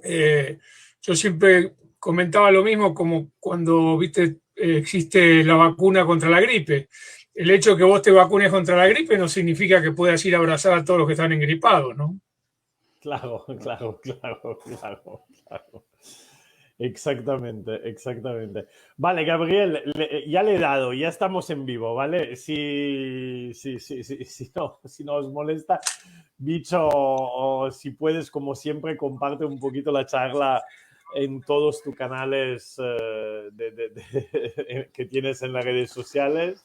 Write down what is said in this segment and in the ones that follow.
Eh, yo siempre comentaba lo mismo como cuando, viste, existe la vacuna contra la gripe. El hecho de que vos te vacunes contra la gripe no significa que puedas ir a abrazar a todos los que están engripados, ¿no? Claro, claro, claro, claro, claro. Exactamente, exactamente. Vale, Gabriel, ya le he dado, ya estamos en vivo, ¿vale? Si no, si no os molesta, bicho, o si puedes, como siempre, comparte un poquito la charla en todos tus canales que tienes en las redes sociales.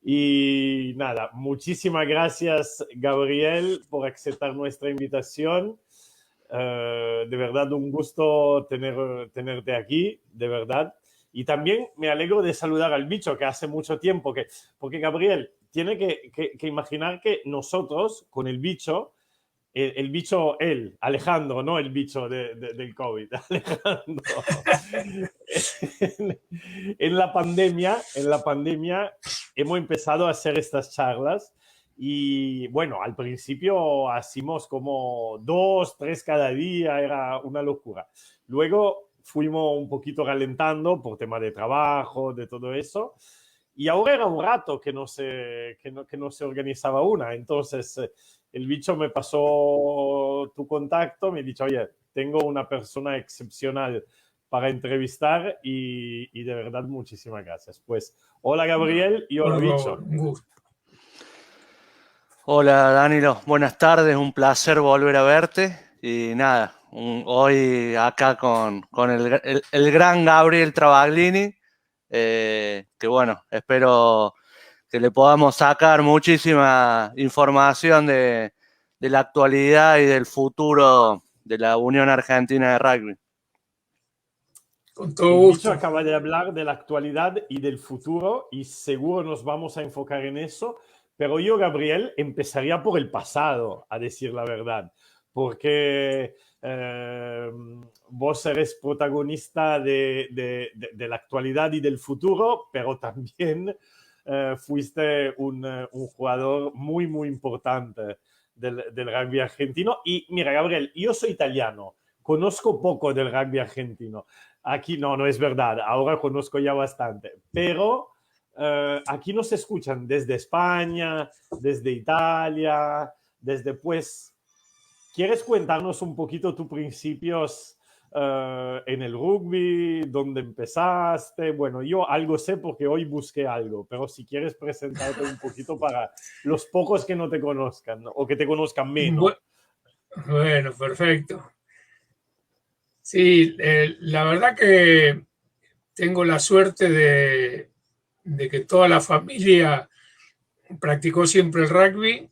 Y nada, muchísimas gracias, Gabriel, por aceptar nuestra invitación. De verdad, un gusto tenerte aquí, de verdad. Y también me alegro de saludar al bicho, que hace mucho tiempo que... Porque Gabriel tiene que imaginar que nosotros, con el bicho, el bicho, él, Alejandro, no el bicho del COVID, Alejandro. En la pandemia hemos empezado a hacer estas charlas y bueno, al principio hacíamos como 2, 3 cada día, era una locura. Luego fuimos un poquito ralentando por tema de trabajo, de todo eso. Y ahora era un rato que no se organizaba una. Entonces, el bicho me pasó tu contacto, me ha dicho, oye, tengo una persona excepcional para entrevistar y de verdad muchísimas gracias. Pues, hola Gabriel y hola Por bicho. favor, un gusto. Hola Danilo, buenas tardes, un placer volver a verte y nada, hoy acá con el gran Gabriel Travaglini, que bueno, espero que le podamos sacar muchísima información de la actualidad y del futuro de la Unión Argentina de Rugby. Con todo El bicho gusto. acaba de hablar de la actualidad y del futuro y seguro nos vamos a enfocar en eso, pero yo, Gabriel, empezaría por el pasado, a decir la verdad, porque vos eres protagonista de la actualidad y del futuro, pero también fuiste un jugador muy, muy importante del rugby argentino. Y mira, Gabriel, yo soy italiano, conozco poco del rugby argentino. Aquí no, no es verdad. Ahora conozco ya bastante. Pero aquí nos escuchan desde España, desde Italia, desde pues... ¿Quieres contarnos un poquito tus principios en el rugby? ¿Dónde empezaste? Bueno, yo algo sé porque hoy busqué algo, pero si quieres presentarte un poquito para los pocos que no te conozcan, ¿no? O que te conozcan menos. Bueno, perfecto. Sí, la verdad que tengo la suerte de que toda la familia practicó siempre el rugby.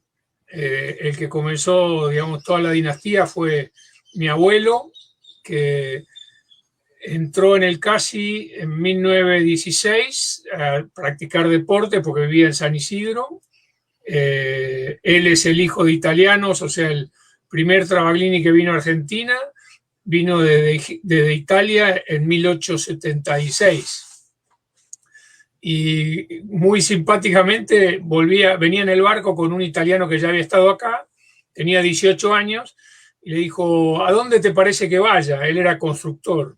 El que comenzó, digamos, toda la dinastía fue mi abuelo, que entró en el CASI en 1916 a practicar deporte porque vivía en San Isidro. Él es el hijo de italianos, o sea, el primer Travaglini que vino a Argentina vino desde Italia en 1876. Y muy simpáticamente venía en el barco con un italiano que ya había estado acá, tenía 18 años, y le dijo, ¿a dónde te parece que vaya? Él era constructor.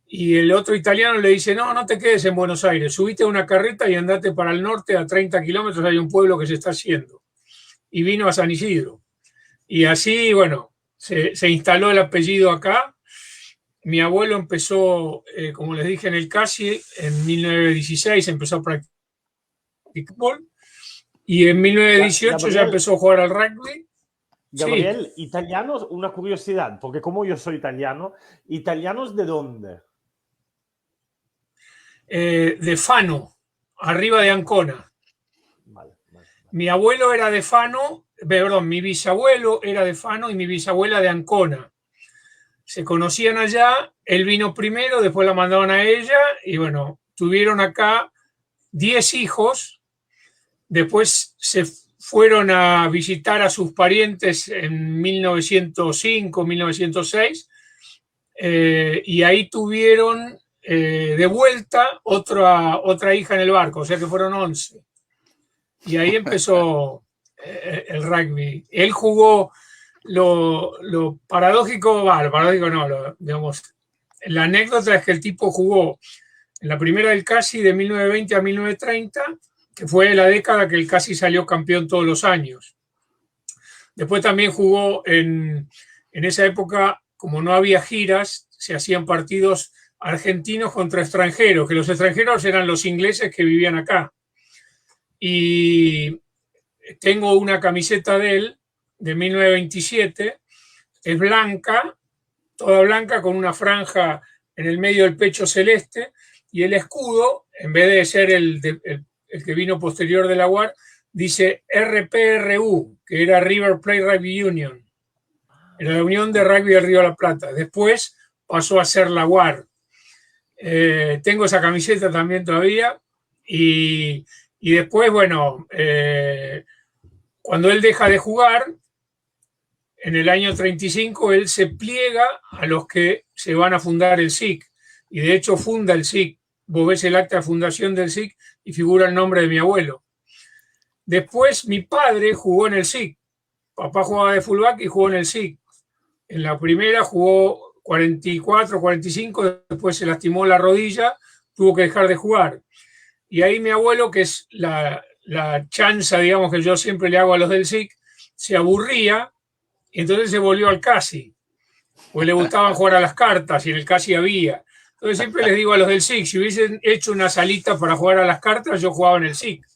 Y el otro italiano le dice, no, no te quedes en Buenos Aires, subite a una carreta y andate para el norte, a 30 kilómetros hay un pueblo que se está haciendo. Y vino a San Isidro. Y así, bueno, se instaló el apellido acá. Mi abuelo empezó, como les dije, en el CASI en 1916, empezó a practicar fútbol y en 1918 ya Gabriel, empezó a jugar al rugby. Sí, Gabriel, italianos, una curiosidad, porque como yo soy italiano, ¿italianos de dónde? de Fano, arriba de Ancona. Vale, vale, vale. Mi abuelo era de Fano, perdón, mi bisabuelo era de Fano y mi bisabuela de Ancona. Se conocían allá, él vino primero, después la mandaron a ella y bueno, tuvieron acá 10 hijos, después se fueron a visitar a sus parientes en 1905, 1906, y ahí tuvieron de vuelta otra hija en el barco, o sea que fueron 11. Y ahí empezó el rugby. Él jugó lo paradójico, lo paradójico no, digamos, la anécdota es que el tipo jugó en la primera del CASI de 1920 a 1930, que fue la década que el CASI salió campeón todos los años. Después también jugó en esa época, como no había giras, se hacían partidos argentinos contra extranjeros, que los extranjeros eran los ingleses que vivían acá. Y tengo una camiseta de él, de 1927, es blanca, toda blanca, con una franja en el medio del pecho celeste, y el escudo, en vez de ser el que vino posterior de la UAR, dice RPRU, que era River Plate Rugby Union, era la Unión de Rugby del Río de la Plata. Después pasó a ser la UAR. Tengo esa camiseta también todavía, y después, bueno, cuando él deja de jugar, en el año 35, él se pliega a los que se van a fundar el SIC, y de hecho funda el SIC. Vos ves el acta de fundación del SIC y figura el nombre de mi abuelo. Después mi padre jugó en el SIC. Papá jugaba de fullback y jugó en el SIC. En la primera jugó 44, 45, después se lastimó la rodilla, tuvo que dejar de jugar. Y ahí mi abuelo, que es la chanza, digamos, que yo siempre le hago a los del SIC, se aburría y entonces se volvió al CASI, pues le gustaban jugar a las cartas y en el CASI había. Entonces siempre les digo a los del SIC, si hubiesen hecho una salita para jugar a las cartas, yo jugaba en el SIC.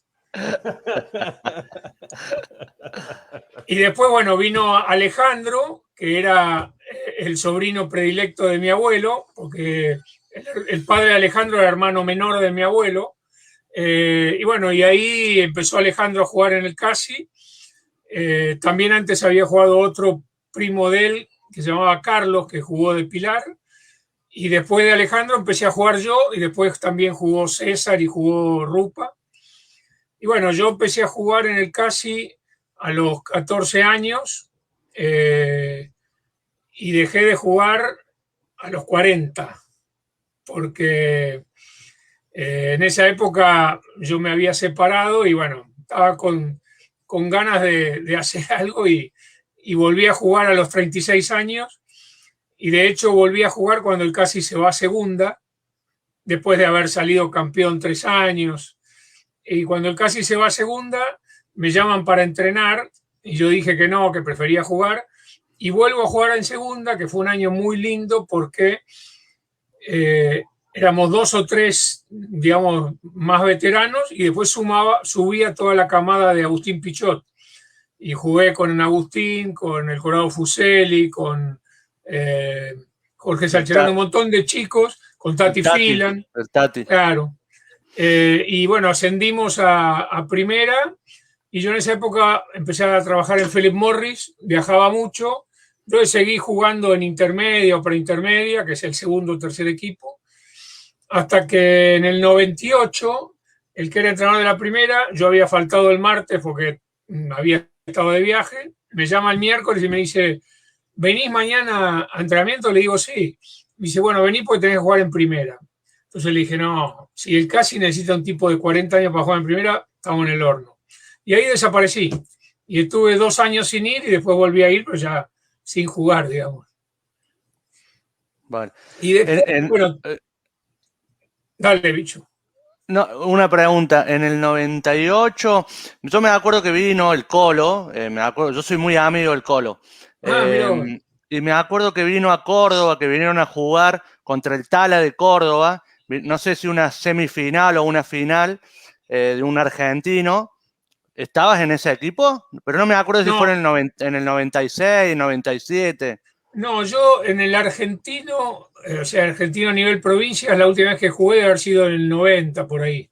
Y después, bueno, vino Alejandro, que era el sobrino predilecto de mi abuelo, porque el padre de Alejandro era hermano menor de mi abuelo. Y bueno, y ahí empezó Alejandro a jugar en el CASI. También antes había jugado otro primo de él, que se llamaba Carlos, que jugó de Pilar. Y después de Alejandro empecé a jugar yo, y después también jugó César y jugó Rupa. Y bueno, yo empecé a jugar en el CASI a los 14 años y dejé de jugar a los 40, porque en esa época yo me había separado y bueno, estaba con ganas de hacer algo y volví a jugar a los 36 años, y de hecho volví a jugar cuando el CASI se va a segunda, después de haber salido campeón 3 años. Y cuando el CASI se va a segunda, me llaman para entrenar y yo dije que no, que prefería jugar, y vuelvo a jugar en segunda, que fue un año muy lindo porque éramos 2 o 3, digamos, más veteranos, y después subía toda la camada de Agustín Pichot, y jugué con Agustín, con el Colorado Fuseli, con Jorge Salcherano, un montón de chicos, con Tati Filan. Claro. Y bueno, ascendimos a primera, y yo en esa época empecé a trabajar en Philip Morris, viajaba mucho, entonces seguí jugando en intermedia o preintermedia, que es el segundo o tercer equipo, hasta que en el 98, el que era entrenador de la primera, yo había faltado el martes porque había estado de viaje, me llama el miércoles y me dice, ¿venís mañana a entrenamiento? Le digo, sí. Me dice, bueno, vení porque tenés que jugar en primera. Entonces le dije, no, si el CASI necesita un tipo de 40 años para jugar en primera, estamos en el horno. Y ahí desaparecí. Y estuve 2 años sin ir y después volví a ir, pero ya sin jugar, digamos. Vale. Y después, bueno, dale, bicho. No, una pregunta. En el 98, yo me acuerdo que vino el Colo, me acuerdo, yo soy muy amigo del Colo. Y me acuerdo que vino a Córdoba, que vinieron a jugar contra el Tala de Córdoba, no sé si una semifinal o una final de un argentino. ¿Estabas en ese equipo? Pero no me acuerdo si fue en el 96, 97. No, yo en el argentino, o sea, argentino a nivel provincia, la última vez que jugué debe haber sido en el 90, por ahí.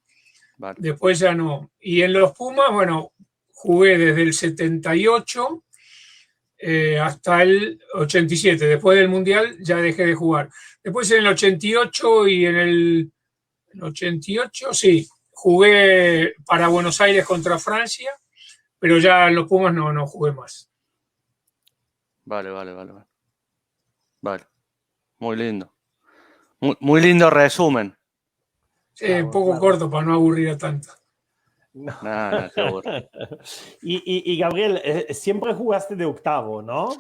Vale. Después ya no. Y en los Pumas, bueno, jugué desde el 78 hasta el 87. Después del Mundial ya dejé de jugar. Después en el 88 y en el 88, sí, jugué para Buenos Aires contra Francia, pero ya en los Pumas no jugué más. Vale. Muy lindo. Muy lindo resumen. Sí, un poco corto para no aburrir a tanto. No. No, qué aburrido. Y Gabriel, siempre jugaste de octavo, ¿no?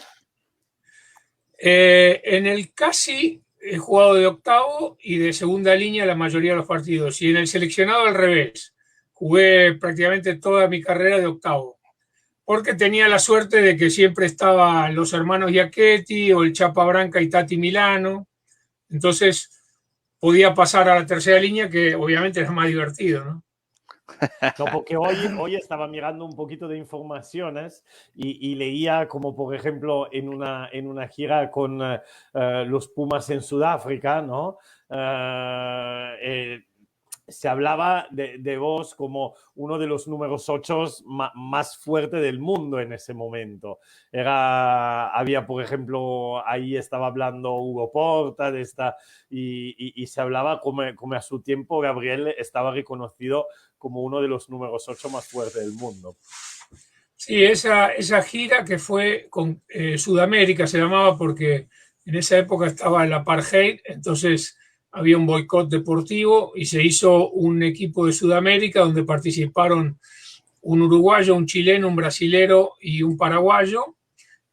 En el casi he jugado de octavo y de segunda línea la mayoría de los partidos. Y en el seleccionado al revés. Jugué prácticamente toda mi carrera de octavo. Porque tenía la suerte de que siempre estaban los hermanos Giachetti o el Chapa Branca y Tati Milano. Entonces podía pasar a la tercera línea, que obviamente era más divertido, ¿no? No, porque hoy estaba mirando un poquito de informaciones y leía como, por ejemplo, en una gira con los Pumas en Sudáfrica, ¿no? Se hablaba de vos como uno de los números 8 más fuertes del mundo en ese momento. Había, por ejemplo, ahí estaba hablando Hugo Porta de esta, y se hablaba como a su tiempo Gabriel estaba reconocido como uno de los números 8 más fuertes del mundo. Sí, esa gira que fue con Sudamérica se llamaba porque en esa época estaba el apartheid, entonces había un boicot deportivo y se hizo un equipo de Sudamérica donde participaron un uruguayo, un chileno, un brasilero y un paraguayo,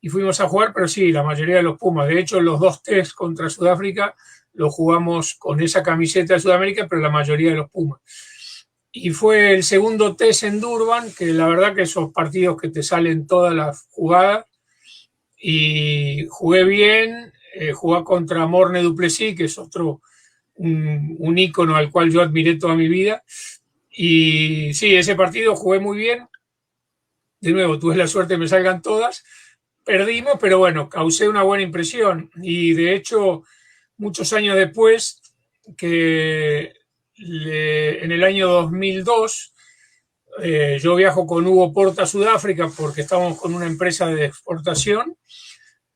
y fuimos a jugar, pero sí, la mayoría de los Pumas. De hecho, los 2 test contra Sudáfrica los jugamos con esa camiseta de Sudamérica, pero la mayoría de los Pumas. Y fue el segundo test en Durban, que la verdad que esos partidos que te salen todas las jugadas, y jugué bien, jugué contra Morne Duplessis, que es otro, un ícono al cual yo admiré toda mi vida. Y sí, ese partido jugué muy bien. De nuevo, tuve la suerte de que me salgan todas. Perdimos, pero bueno, causé una buena impresión. Y de hecho, muchos años después, que en el año 2002, yo viajo con Hugo Porta a Sudáfrica porque estábamos con una empresa de exportación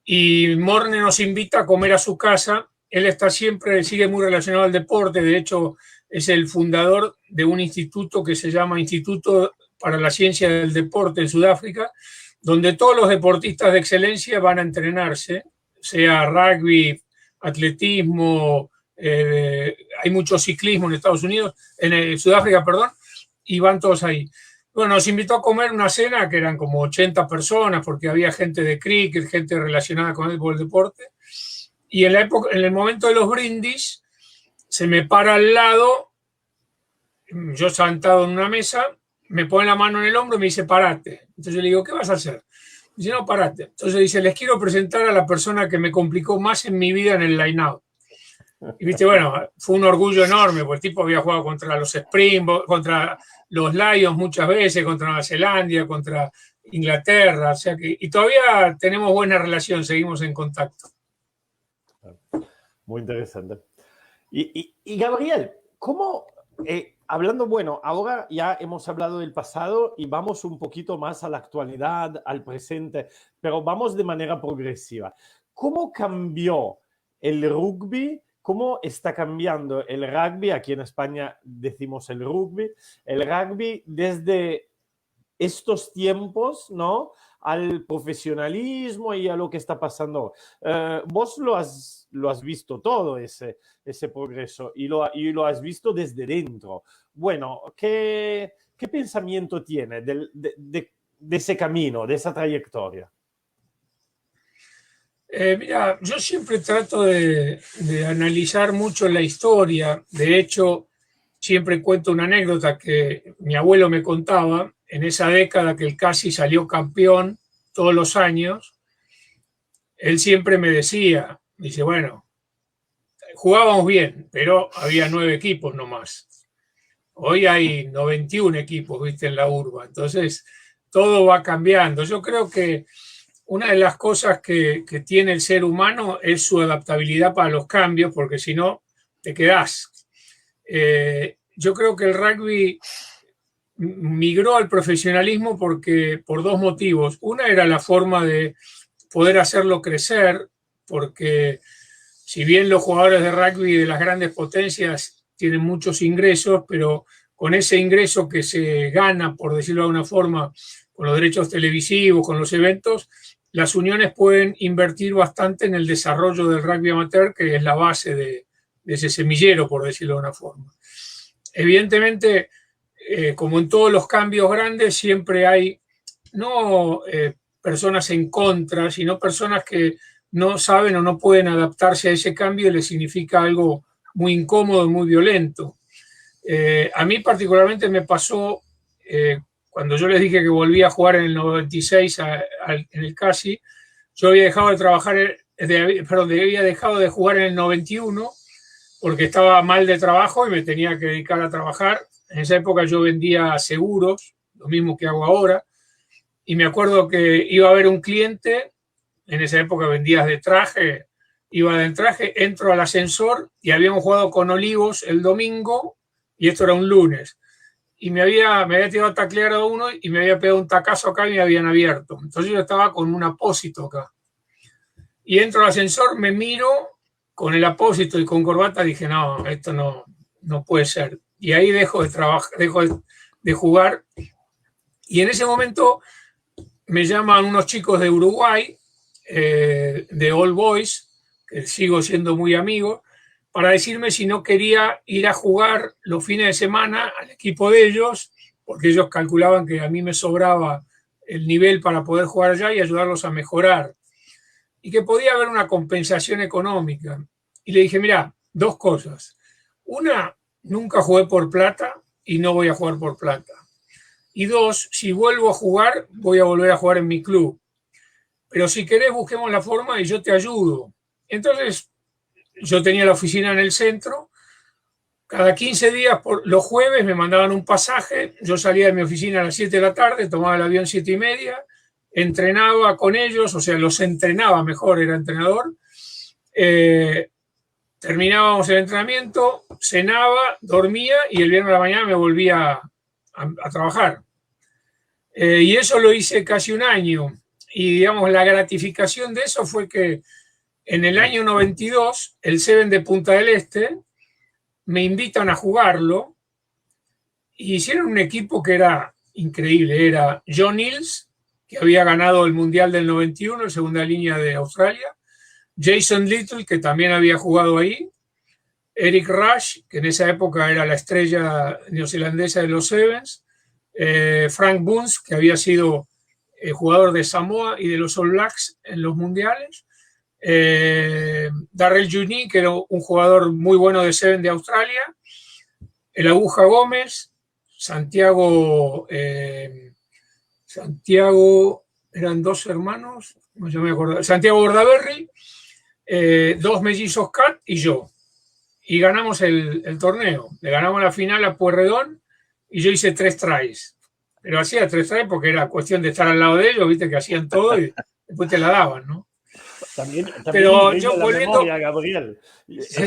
y Morne nos invita a comer a su casa. Él está siempre, sigue muy relacionado al deporte, de hecho es el fundador de un instituto que se llama Instituto para la Ciencia del Deporte en Sudáfrica, donde todos los deportistas de excelencia van a entrenarse, sea rugby, atletismo, hay mucho ciclismo en Estados Unidos, en Sudáfrica, perdón, y van todos ahí. Bueno, nos invitó a comer una cena que eran como 80 personas, porque había gente de cricket, gente relacionada con el deporte. Y en el momento de los brindis, se me para al lado, yo sentado en una mesa, me pone la mano en el hombro y me dice, parate. Entonces yo le digo, ¿qué vas a hacer? Dice, no, parate. Entonces dice, les quiero presentar a la persona que me complicó más en mi vida en el line-out. Y viste, bueno, fue un orgullo enorme, porque el tipo había jugado contra los Springboks, contra los Lions muchas veces, contra Nueva Zelanda, contra Inglaterra, o sea que, y todavía tenemos buena relación, seguimos en contacto. Muy interesante. Y Gabriel, ¿cómo, hablando, bueno, ahora ya hemos hablado del pasado y vamos un poquito más a la actualidad, al presente, pero vamos de manera progresiva. ¿Cómo cambió el rugby? ¿Cómo está cambiando el rugby? Aquí en España decimos el rugby desde estos tiempos, ¿no? Al profesionalismo y a lo que está pasando. Vos lo has visto todo ese progreso y lo has visto desde dentro. Bueno, ¿qué pensamiento tiene de ese camino, de esa trayectoria? Mira, yo siempre trato de analizar mucho la historia. De hecho, siempre cuento una anécdota que mi abuelo me contaba. En esa década que el Casi salió campeón todos los años, él siempre me decía, dice, bueno, jugábamos bien, pero había 9 equipos nomás. Hoy hay 91 equipos, viste, en la urba. Entonces, todo va cambiando. Yo creo que una de las cosas que tiene el ser humano es su adaptabilidad para los cambios, porque si no, te quedás. Yo creo que el rugby migró al profesionalismo por 2 motivos. Una era la forma de poder hacerlo crecer, porque si bien los jugadores de rugby de las grandes potencias tienen muchos ingresos, pero con ese ingreso que se gana, por decirlo de alguna forma, con los derechos televisivos, con los eventos, las uniones pueden invertir bastante en el desarrollo del rugby amateur, que es la base de ese semillero, por decirlo de una forma. Evidentemente, como en todos los cambios grandes, siempre hay no personas en contra, sino personas que no saben o no pueden adaptarse a ese cambio y les significa algo muy incómodo, muy violento. A mí particularmente me pasó cuando yo les dije que volvía a jugar en el 96 en el CASI. Yo había dejado de trabajar, había dejado de jugar en el 91 porque estaba mal de trabajo y me tenía que dedicar a trabajar. En esa época yo vendía seguros, lo mismo que hago ahora, y me acuerdo que iba a ver un cliente, en esa época vendías de traje, iba del traje, entro al ascensor y habíamos jugado con Olivos el domingo y esto era un lunes. Y me había tirado a taclear a uno y me había pegado un tacazo acá y me habían abierto. Entonces yo estaba con un apósito acá. Y entro al ascensor, me miro con el apósito y con corbata, dije, no, esto no puede ser. Y ahí dejo de trabajar, dejo de jugar. Y en ese momento me llaman unos chicos de Uruguay, de All Boys, que sigo siendo muy amigo, para decirme si no quería ir a jugar los fines de semana al equipo de ellos, porque ellos calculaban que a mí me sobraba el nivel para poder jugar allá y ayudarlos a mejorar. Y que podía haber una compensación económica. Y le dije, mira, dos cosas. Una, nunca jugué por plata y no voy a jugar por plata. Y dos, si vuelvo a jugar, voy a volver a jugar en mi club. Pero si querés, busquemos la forma y yo te ayudo. Entonces, yo tenía la oficina en el centro. Cada 15 días, los jueves, me mandaban un pasaje. Yo salía de mi oficina a las 7 de la tarde, tomaba el avión 7:30, entrenaba con ellos, o sea, los entrenaba mejor, era entrenador. Terminábamos el entrenamiento, cenaba, dormía y el viernes a la mañana me volvía a trabajar. Y eso lo hice casi un año. Y, digamos, la gratificación de eso fue que en el año 92, el Seven de Punta del Este me invitan a jugarlo y hicieron un equipo que era increíble. Era John Hills, que había ganado el Mundial del 91, en segunda línea de Australia, Jason Little, que también había jugado ahí, Eric Rush, que en esa época era la estrella neozelandesa de los Sevens, Frank Boons, que había sido jugador de Samoa y de los All Blacks en los mundiales, Darrell Juni, que era un jugador muy bueno de Seven de Australia, el Aguja Gómez, Santiago, eran dos hermanos, no me acuerdo, Santiago Bordaberry, dos mellizos Cat y yo. Y ganamos el torneo. Le ganamos la final a Pueyrredón y yo hice 3 tries. Pero hacía 3 tries porque era cuestión de estar al lado de ellos, viste que hacían todo y después te la daban, ¿no? También pero yo la volviendo, memoria, Gabriel. sí,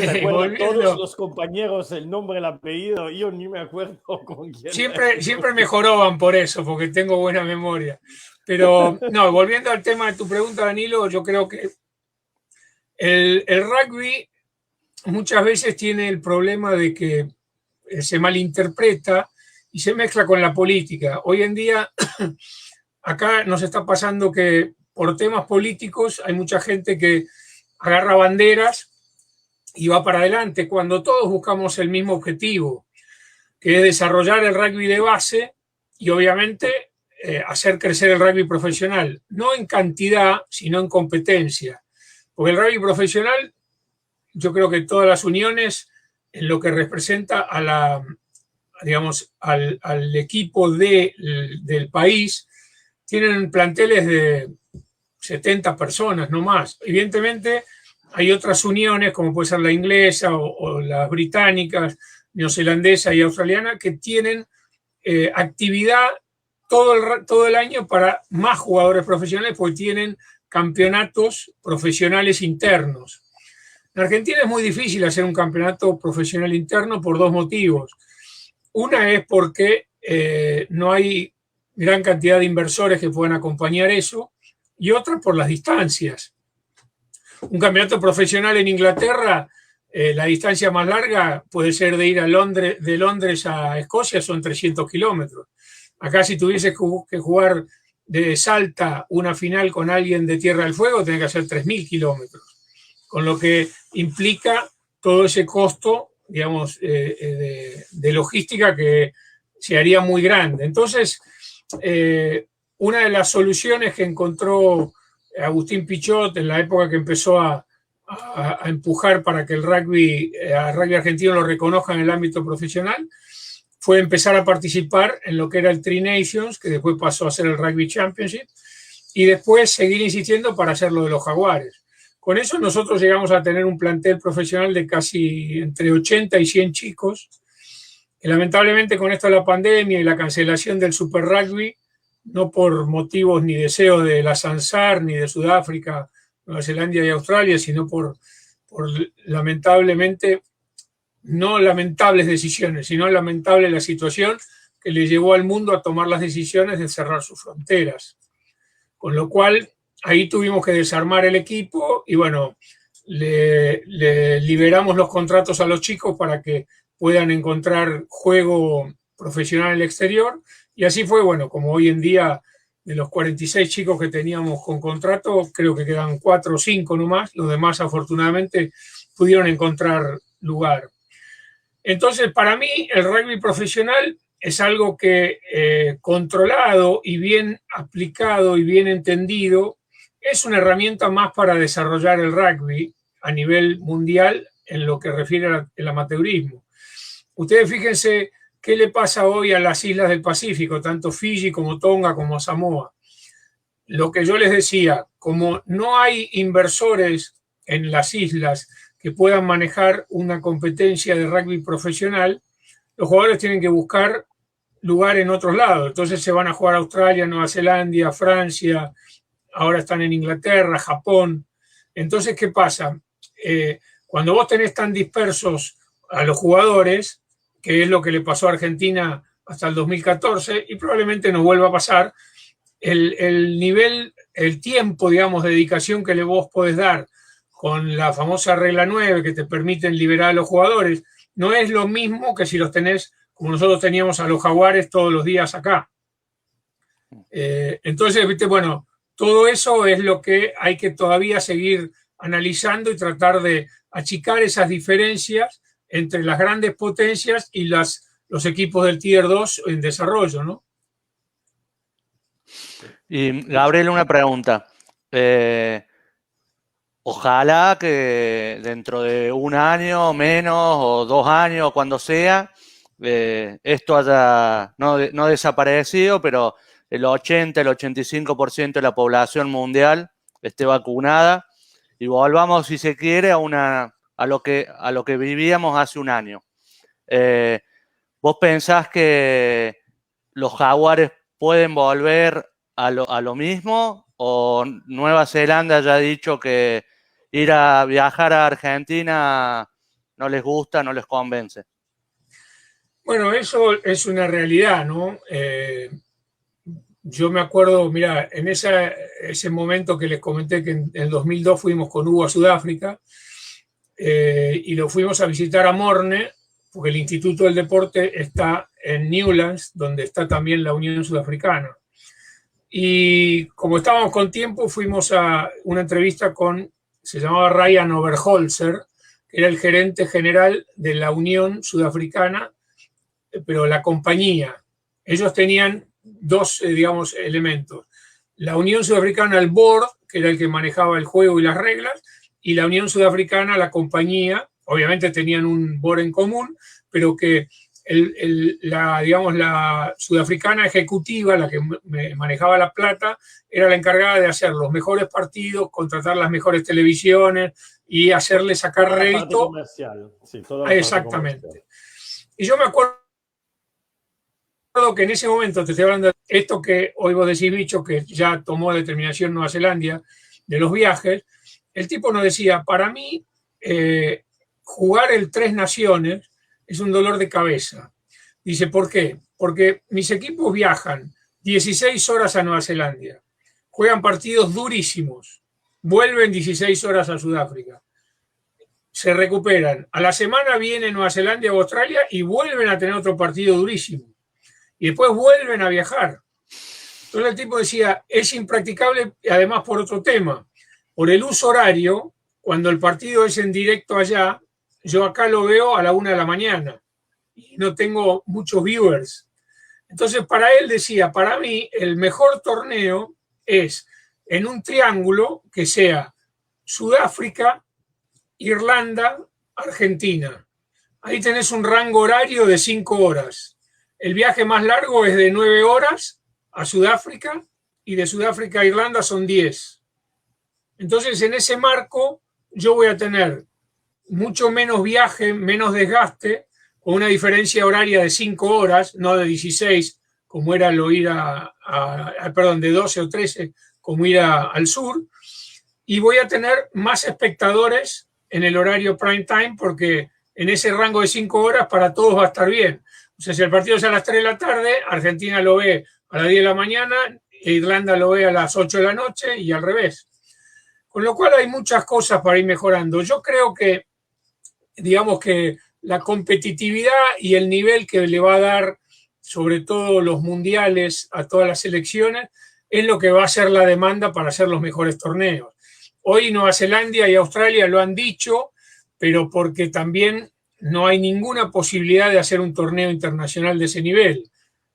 todos los compañeros, el nombre, el apellido, yo ni me acuerdo con quién. Siempre me joroban por eso, porque tengo buena memoria. Pero no, volviendo al tema de tu pregunta, Danilo, yo creo que el rugby muchas veces tiene el problema de que se malinterpreta y se mezcla con la política. Hoy en día, acá nos está pasando que por temas políticos hay mucha gente que agarra banderas y va para adelante, cuando todos buscamos el mismo objetivo, que es desarrollar el rugby de base y obviamente hacer crecer el rugby profesional, no en cantidad, sino en competencia. Porque el rugby profesional, yo creo que todas las uniones, en lo que representa a al equipo del país, tienen planteles de 70 personas, no más. Evidentemente, hay otras uniones, como puede ser la inglesa o las británicas, neozelandesa y australiana, que tienen actividad todo el año para más jugadores profesionales, porque tienen campeonatos profesionales internos. En Argentina es muy difícil hacer un campeonato profesional interno por 2 motivos. Una es porque no hay gran cantidad de inversores que puedan acompañar eso, y otra por las distancias. Un campeonato profesional en Inglaterra, la distancia más larga puede ser de ir de Londres a Escocia, son 300 kilómetros. Acá, si tuviese que jugar de Salta una final con alguien de Tierra del Fuego, tenés que hacer 3.000 kilómetros, con lo que implica todo ese costo, digamos, de logística que se haría muy grande. Entonces, una de las soluciones que encontró Agustín Pichot en la época que empezó a empujar para que el rugby argentino lo reconozca en el ámbito profesional fue empezar a participar en lo que era el Tri Nations, que después pasó a ser el Rugby Championship, y después seguir insistiendo para hacer lo de los Jaguares. Con eso nosotros llegamos a tener un plantel profesional de casi entre 80 y 100 chicos, que lamentablemente con esto de la pandemia y la cancelación del Super Rugby, no por motivos ni deseos de la Sansar, ni de Sudáfrica, Nueva Zelanda y Australia, sino por lamentablemente, no lamentables decisiones, sino lamentable la situación que le llevó al mundo a tomar las decisiones de cerrar sus fronteras. Con lo cual, ahí tuvimos que desarmar el equipo y bueno, le liberamos los contratos a los chicos para que puedan encontrar juego profesional en el exterior. Y así fue, bueno, como hoy en día de los 46 chicos que teníamos con contrato, creo que quedan 4 o 5 nomás, los demás afortunadamente pudieron encontrar lugar. Entonces, para mí, el rugby profesional es algo que controlado y bien aplicado y bien entendido, es una herramienta más para desarrollar el rugby a nivel mundial en lo que refiere al amateurismo. Ustedes fíjense qué le pasa hoy a las islas del Pacífico, tanto Fiji como Tonga como Samoa. Lo que yo les decía, como no hay inversores en las islas que puedan manejar una competencia de rugby profesional, los jugadores tienen que buscar lugar en otros lados. Entonces se van a jugar a Australia, Nueva Zelanda, Francia, ahora están en Inglaterra, Japón. Entonces, ¿qué pasa? Cuando vos tenés tan dispersos a los jugadores, que es lo que le pasó a Argentina hasta el 2014, y probablemente nos vuelva a pasar, el nivel, el tiempo, digamos, de dedicación que vos podés dar con la famosa regla 9 que te permiten liberar a los jugadores, no es lo mismo que si los tenés como nosotros teníamos a los Jaguares todos los días acá. Entonces, viste, bueno, todo eso es lo que hay que todavía seguir analizando y tratar de achicar esas diferencias entre las grandes potencias y los equipos del Tier 2 en desarrollo, ¿no? Y Gabriel, una pregunta. Ojalá que dentro de un año, menos, o 2 años, cuando sea, esto haya no desaparecido, pero el 80, el 85% de la población mundial esté vacunada y volvamos, si se quiere, a lo que vivíamos hace un año. ¿Vos pensás que los Jaguares pueden volver a lo mismo? ¿O Nueva Zelanda ya ha dicho que viajar a Argentina no les gusta, no les convence? Bueno, eso es una realidad, ¿no? Yo me acuerdo, mira, en ese momento que les comenté que en el 2002 fuimos con Hugo a Sudáfrica y lo fuimos a visitar a Morne, porque el Instituto del Deporte está en Newlands, donde está también la Unión Sudafricana. Y como estábamos con tiempo, fuimos a una entrevista se llamaba Ryan Overholzer, que era el gerente general de la Unión Sudafricana, pero la compañía. Ellos tenían dos, digamos, elementos. La Unión Sudafricana, el board, que era el que manejaba el juego y las reglas, y la Unión Sudafricana, la compañía. Obviamente tenían un board en común, pero que la sudafricana ejecutiva, la que manejaba la plata, era la encargada de hacer los mejores partidos, contratar las mejores televisiones y hacerle sacar rédito. Sí, exactamente. Y yo me acuerdo que en ese momento, te estoy hablando de esto que hoy vos decís, Bicho, que ya tomó determinación Nueva Zelanda de los viajes, el tipo nos decía, para mí, jugar el Tres Naciones es un dolor de cabeza. Dice, ¿por qué? Porque mis equipos viajan 16 horas a Nueva Zelanda, juegan partidos durísimos, vuelven 16 horas a Sudáfrica, se recuperan. A la semana viene Nueva Zelanda o Australia y vuelven a tener otro partido durísimo. Y después vuelven a viajar. Entonces el tipo decía, es impracticable, además por otro tema. Por el uso horario, cuando el partido es en directo allá, yo acá lo veo a la 1 de la mañana y no tengo muchos viewers. Entonces, para él decía, para mí, el mejor torneo es en un triángulo que sea Sudáfrica, Irlanda, Argentina. Ahí tenés un rango horario de 5 horas. El viaje más largo es de 9 horas a Sudáfrica y de Sudáfrica a Irlanda son 10. Entonces, en ese marco, yo voy a tener mucho menos viaje, menos desgaste, con una diferencia horaria de 5 horas, no de 16, como era lo ir perdón, de 12 o 13, como ir al sur, y voy a tener más espectadores en el horario prime time, porque en ese rango de 5 horas para todos va a estar bien. O sea, si el partido es a las 3 de la tarde, Argentina lo ve a las 10 de la mañana, e Irlanda lo ve a las 8 de la noche y al revés. Con lo cual hay muchas cosas para ir mejorando. Yo creo que, digamos que la competitividad y el nivel que le va a dar, sobre todo los mundiales, a todas las selecciones, es lo que va a ser la demanda para hacer los mejores torneos. Hoy Nueva Zelanda y Australia lo han dicho, pero porque también no hay ninguna posibilidad de hacer un torneo internacional de ese nivel.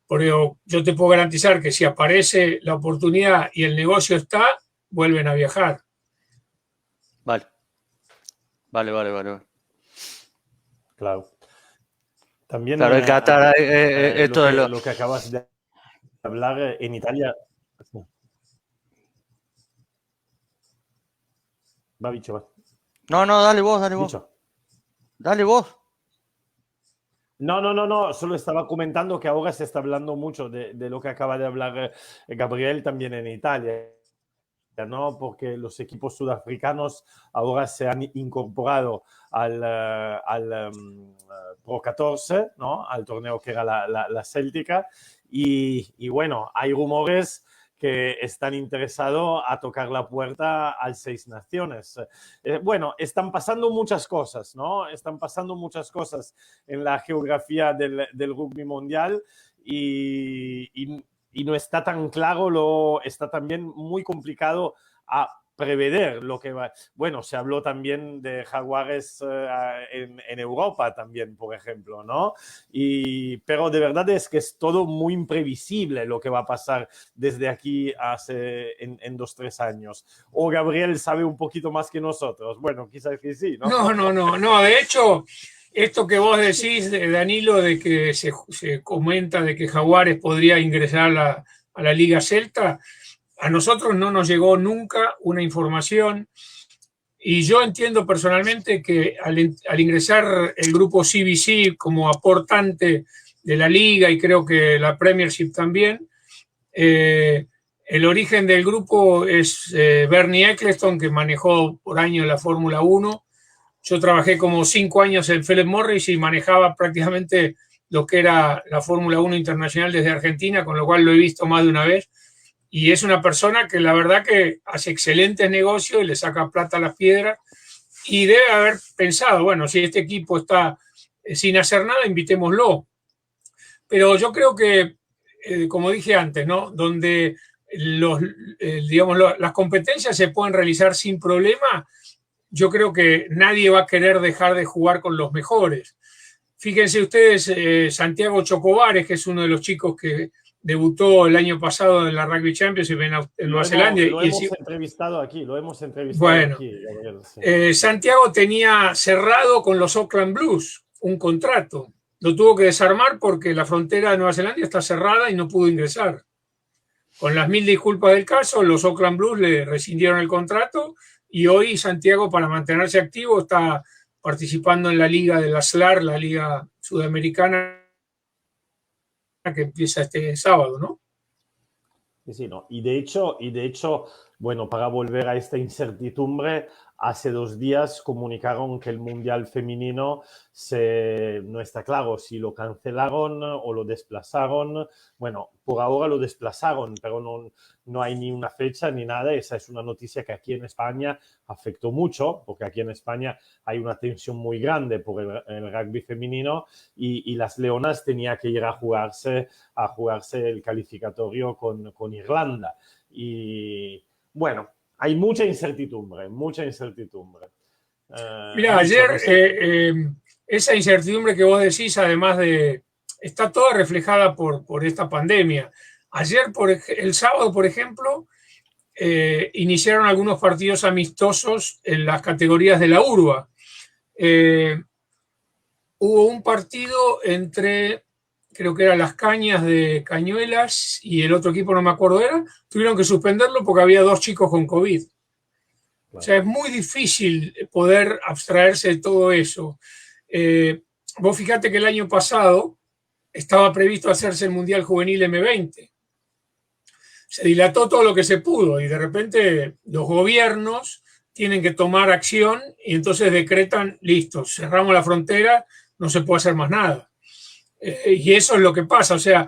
Pero yo te puedo garantizar que si aparece la oportunidad y el negocio está, vuelven a viajar. Vale. Vale. Claro. También Claro, el Qatar, esto de lo que acabas de hablar en Italia. Va, bicho, va. No, dale vos. Bicho. Dale vos. No, solo estaba comentando que ahora se está hablando mucho de lo que acaba de hablar Gabriel también en Italia, ¿no? Porque los equipos sudafricanos ahora se han incorporado al Pro 14, ¿no? Al torneo que era la Céltica, y bueno, hay rumores que están interesados a tocar la puerta al Seis Naciones. Bueno, están pasando muchas cosas, ¿no? Están pasando muchas cosas en la geografía del rugby mundial y no está tan claro, está también muy complicado a prever lo que va. Bueno, se habló también de Jaguares en Europa también, por ejemplo, ¿no? Pero de verdad es que es todo muy imprevisible lo que va a pasar desde aquí en 2-3 años. O Gabriel sabe un poquito más que nosotros. Bueno, quizás que sí, ¿no? No. De hecho, esto que vos decís, Danilo, de que se comenta de que Jaguares podría ingresar a la Liga Celta, a nosotros no nos llegó nunca una información, y yo entiendo personalmente que al ingresar el grupo CBC como aportante de la Liga, y creo que la Premiership también, el origen del grupo es Bernie Eccleston, que manejó por años la Fórmula 1. Yo trabajé como 5 años en Philip Morris y manejaba prácticamente lo que era la Fórmula 1 internacional desde Argentina, con lo cual lo he visto más de una vez. Y es una persona que la verdad que hace excelentes negocios y le saca plata a las piedras. Y debe haber pensado, bueno, si este equipo está sin hacer nada, invitémoslo. Pero yo creo que, como dije antes, ¿no? Donde las competencias se pueden realizar sin problema, yo creo que nadie va a querer dejar de jugar con los mejores. Fíjense ustedes, Santiago Chocobares, que es uno de los chicos que debutó el año pasado en la Rugby Championship en Nueva Zelanda. Lo hemos entrevistado aquí. Bueno, aquí, sí. Santiago tenía cerrado con los Auckland Blues un contrato. Lo tuvo que desarmar porque la frontera de Nueva Zelanda está cerrada y no pudo ingresar. Con las 1000 disculpas del caso, los Auckland Blues le rescindieron el contrato y hoy Santiago, para mantenerse activo, está participando en la liga de la SLAR, la liga sudamericana, que empieza este sábado, ¿no? Sí, no. Y de hecho, bueno, para volver a esta incertidumbre, hace 2 días comunicaron que el Mundial Femenino no está claro si lo cancelaron o lo desplazaron. Bueno, por ahora lo desplazaron, pero no hay ni una fecha ni nada. Esa es una noticia que aquí en España afectó mucho, porque aquí en España hay una tensión muy grande por el rugby femenino y las Leonas tenían que ir a jugarse el calificatorio con Irlanda. Y bueno, hay mucha incertidumbre. Mira, ayer esa incertidumbre que vos decís, además de está toda reflejada por esta pandemia. Ayer, el sábado, por ejemplo, iniciaron algunos partidos amistosos en las categorías de la urba. Hubo un partido entre, creo que eran Las Cañas de Cañuelas y el otro equipo, no me acuerdo era, tuvieron que suspenderlo porque había 2 chicos con COVID. O sea, es muy difícil poder abstraerse de todo eso. Vos fíjate que el año pasado estaba previsto hacerse el Mundial Juvenil M20. Se dilató todo lo que se pudo y de repente los gobiernos tienen que tomar acción y entonces decretan, listo, cerramos la frontera, no se puede hacer más nada. Y eso es lo que pasa. O sea,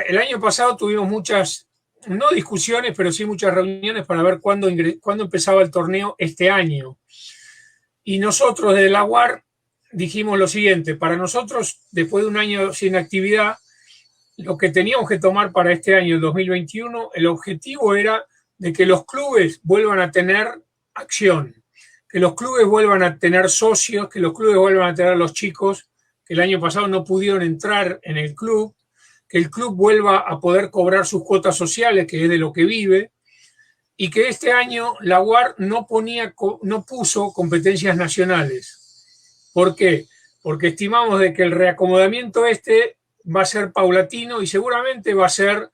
el año pasado tuvimos muchas, no discusiones, pero sí muchas reuniones para ver cuándo empezaba el torneo este año. Y nosotros de la UAR dijimos lo siguiente, para nosotros, después de un año sin actividad, lo que teníamos que tomar para este año, el 2021, el objetivo era de que los clubes vuelvan a tener acción, que los clubes vuelvan a tener socios, que los clubes vuelvan a tener a los chicos que el año pasado no pudieron entrar en el club, que el club vuelva a poder cobrar sus cuotas sociales, que es de lo que vive, y que este año la UAR no puso competencias nacionales. ¿Por qué? Porque estimamos de que el reacomodamiento va a ser paulatino y seguramente va a ser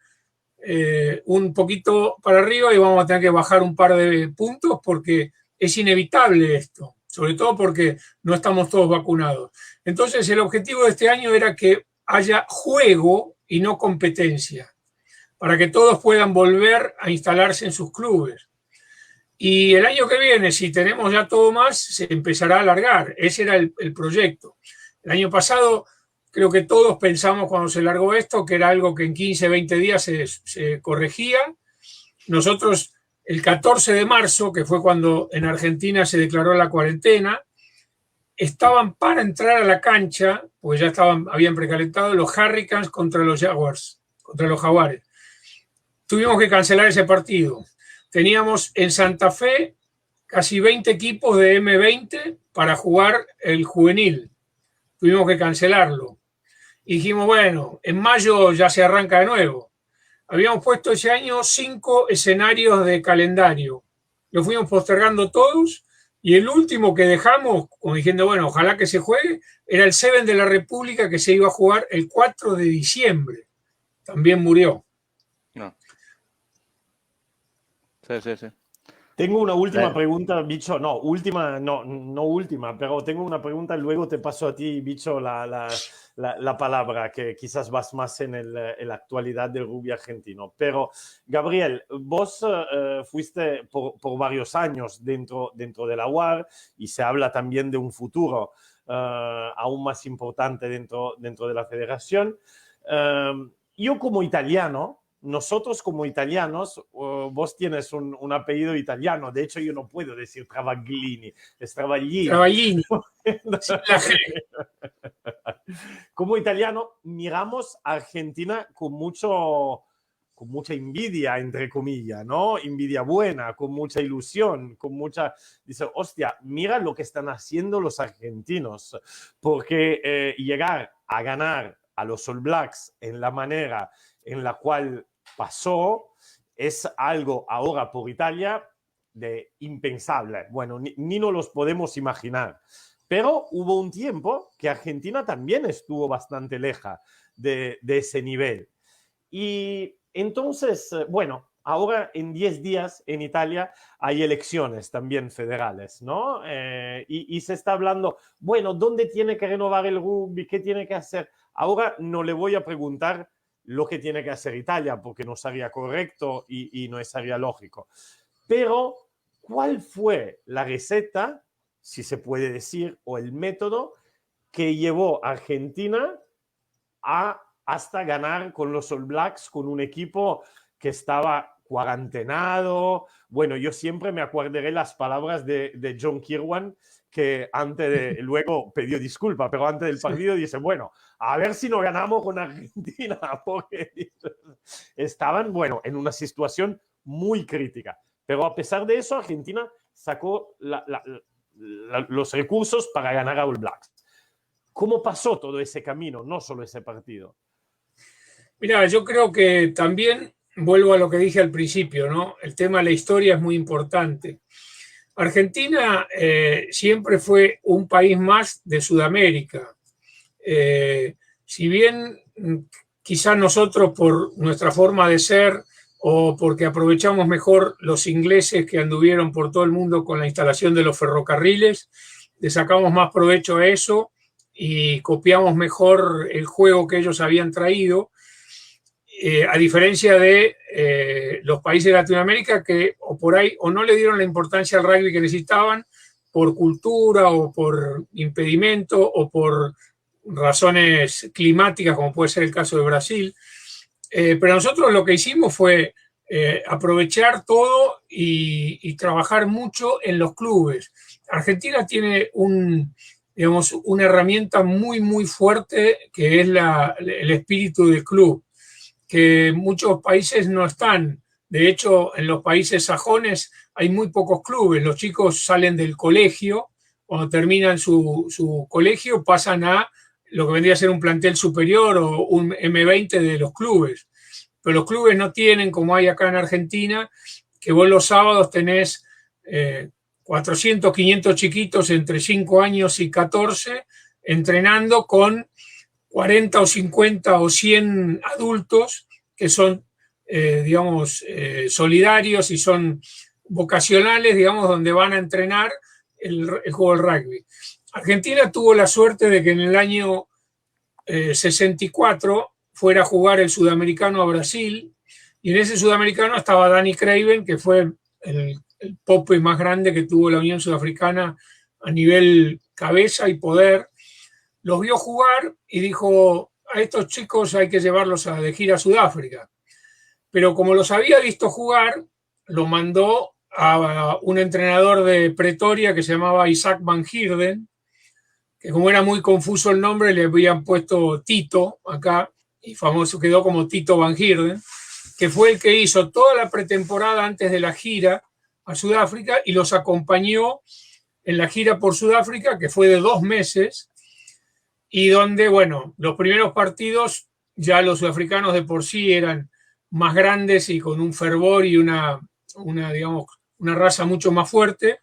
un poquito para arriba y vamos a tener que bajar un par de puntos porque es inevitable esto, sobre todo porque no estamos todos vacunados. Entonces el objetivo de este año era que haya juego y no competencia, para que todos puedan volver a instalarse en sus clubes. Y el año que viene, si tenemos ya todo más, se empezará a alargar. Ese era el proyecto. El año pasado creo que todos pensamos cuando se largó esto que era algo que en 15, 20 días se corregía. Nosotros, el 14 de marzo, que fue cuando en Argentina se declaró la cuarentena, estaban para entrar a la cancha, pues ya habían precalentado los Hurricanes contra los Jaguars, contra los Jaguares. Tuvimos que cancelar ese partido. Teníamos en Santa Fe casi 20 equipos de M20 para jugar el juvenil. Tuvimos que cancelarlo. Y dijimos, bueno, en mayo ya se arranca de nuevo. Habíamos puesto ese año 5 escenarios de calendario. Lo fuimos postergando todos y el último que dejamos, como diciendo, bueno, ojalá que se juegue, era el Seven de la República que se iba a jugar el 4 de diciembre. También murió. No. Sí. Tengo una última pregunta, Bicho. No, última, no última, pero tengo una pregunta y luego te paso a ti, Bicho, la palabra, que quizás vas más en la actualidad del rugby argentino. Pero, Gabriel, vos fuiste por varios años dentro de la UAR y se habla también de un futuro aún más importante dentro de la federación. Yo como italiano, nosotros como italianos, vos tienes un apellido italiano, de hecho yo no puedo decir Travaglini, es Travaglini. Travaglini. Como italiano miramos a Argentina con mucha envidia, entre comillas, ¿no? Envidia buena, con mucha ilusión, dice, hostia, mira lo que están haciendo los argentinos, porque llegar a ganar a los All Blacks en la manera en la cual pasó es algo ahora por Italia de impensable. Bueno, ni nos los podemos imaginar. Pero hubo un tiempo que Argentina también estuvo bastante lejos de ese nivel. Y entonces, bueno, ahora en 10 días en Italia hay elecciones también federales, ¿no? Y se está hablando, bueno, ¿dónde tiene que renovar el rugby? ¿Qué tiene que hacer? Ahora no le voy a preguntar lo que tiene que hacer Italia, porque no sería correcto y no sería lógico. Pero, ¿cuál fue la receta, si se puede decir, o el método que llevó a Argentina hasta ganar con los All Blacks, con un equipo que estaba cuarentenado? Bueno, yo siempre me acordaré las palabras de John Kirwan, que luego pidió disculpa, pero antes del partido dice, bueno, a ver si no ganamos con Argentina, porque estaban, bueno, en una situación muy crítica. Pero a pesar de eso, Argentina sacó los recursos para ganar a All Blacks. ¿Cómo pasó todo ese camino, no solo ese partido? Mira, yo creo que también vuelvo a lo que dije al principio, ¿no? El tema de la historia es muy importante. Argentina siempre fue un país más de Sudamérica. Si bien quizás nosotros por nuestra forma de ser o porque aprovechamos mejor los ingleses que anduvieron por todo el mundo con la instalación de los ferrocarriles, le sacamos más provecho a eso y copiamos mejor el juego que ellos habían traído, a diferencia de los países de Latinoamérica que o por ahí o no le dieron la importancia al rugby que necesitaban por cultura o por impedimento o por razones climáticas, como puede ser el caso de Brasil. Pero nosotros lo que hicimos fue aprovechar todo y trabajar mucho en los clubes. Argentina tiene digamos, una herramienta muy, muy fuerte que es el espíritu del club, que muchos países no están. De hecho, en los países sajones hay muy pocos clubes. Los chicos salen del colegio, cuando terminan su colegio pasan a lo que vendría a ser un plantel superior o un M20 de los clubes. Pero los clubes no tienen, como hay acá en Argentina, que vos los sábados tenés 400, 500 chiquitos entre 5 años y 14 entrenando con 40 o 50 o 100 adultos que son, digamos, solidarios y son vocacionales, digamos, donde van a entrenar el juego del rugby. Argentina tuvo la suerte de que en el año 64 fuera a jugar el sudamericano a Brasil, y en ese sudamericano estaba Danny Craven, que fue el pope más grande que tuvo la Unión Sudafricana a nivel cabeza y poder. Los vio jugar y dijo, a estos chicos hay que llevarlos de gira a Sudáfrica. Pero como los había visto jugar, lo mandó a un entrenador de Pretoria que se llamaba Isaac Van Heerden, que como era muy confuso el nombre, le habían puesto Tito acá, y famoso quedó como Tito Van Heerden, que fue el que hizo toda la pretemporada antes de la gira a Sudáfrica y los acompañó en la gira por Sudáfrica, que fue de 2 meses, y donde, bueno, los primeros partidos ya los sudafricanos de por sí eran más grandes y con un fervor y digamos, una raza mucho más fuerte.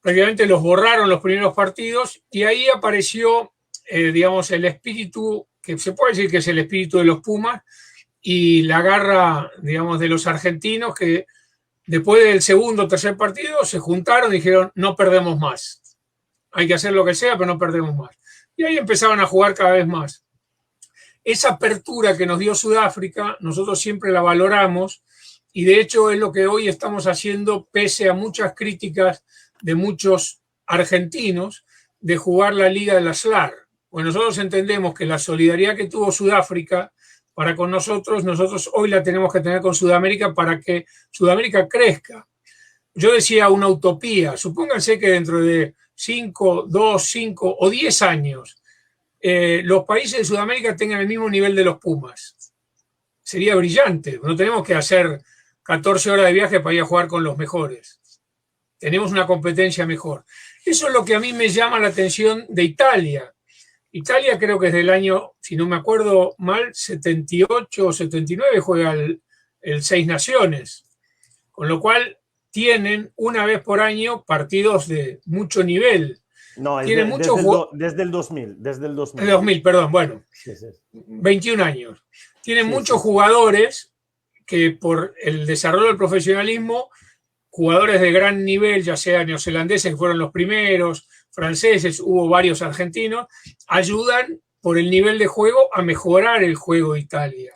Prácticamente los borraron los primeros partidos y ahí apareció, digamos, el espíritu, que se puede decir que es el espíritu de los Pumas, y la garra, digamos, de los argentinos que después del segundo o tercer partido se juntaron y dijeron, no perdemos más. Hay que hacer lo que sea, pero no perdemos más. Y ahí empezaban a jugar cada vez más. Esa apertura que nos dio Sudáfrica, nosotros siempre la valoramos y de hecho es lo que hoy estamos haciendo pese a muchas críticas de muchos argentinos de jugar la Liga de la SLAR. Pues nosotros entendemos que la solidaridad que tuvo Sudáfrica para con nosotros hoy la tenemos que tener con Sudamérica para que Sudamérica crezca. Yo decía una utopía, supónganse que dentro de 5, 2, 5 o 10 años los países de Sudamérica tengan el mismo nivel de los Pumas. Sería brillante, no tenemos que hacer 14 horas de viaje para ir a jugar con los mejores. Tenemos una competencia mejor. Eso es lo que a mí me llama la atención de Italia. Italia creo que desde el año, si no me acuerdo mal, 78 o 79 juega el 6 Naciones, con lo cual tienen una vez por año partidos de mucho nivel. No, desde el 2000. Desde el 2000. El 2000, perdón, bueno. Sí. 21 años. Tienen muchos jugadores que por el desarrollo del profesionalismo, jugadores de gran nivel, ya sea neozelandeses que fueron los primeros, franceses, hubo varios argentinos, ayudan por el nivel de juego a mejorar el juego de Italia.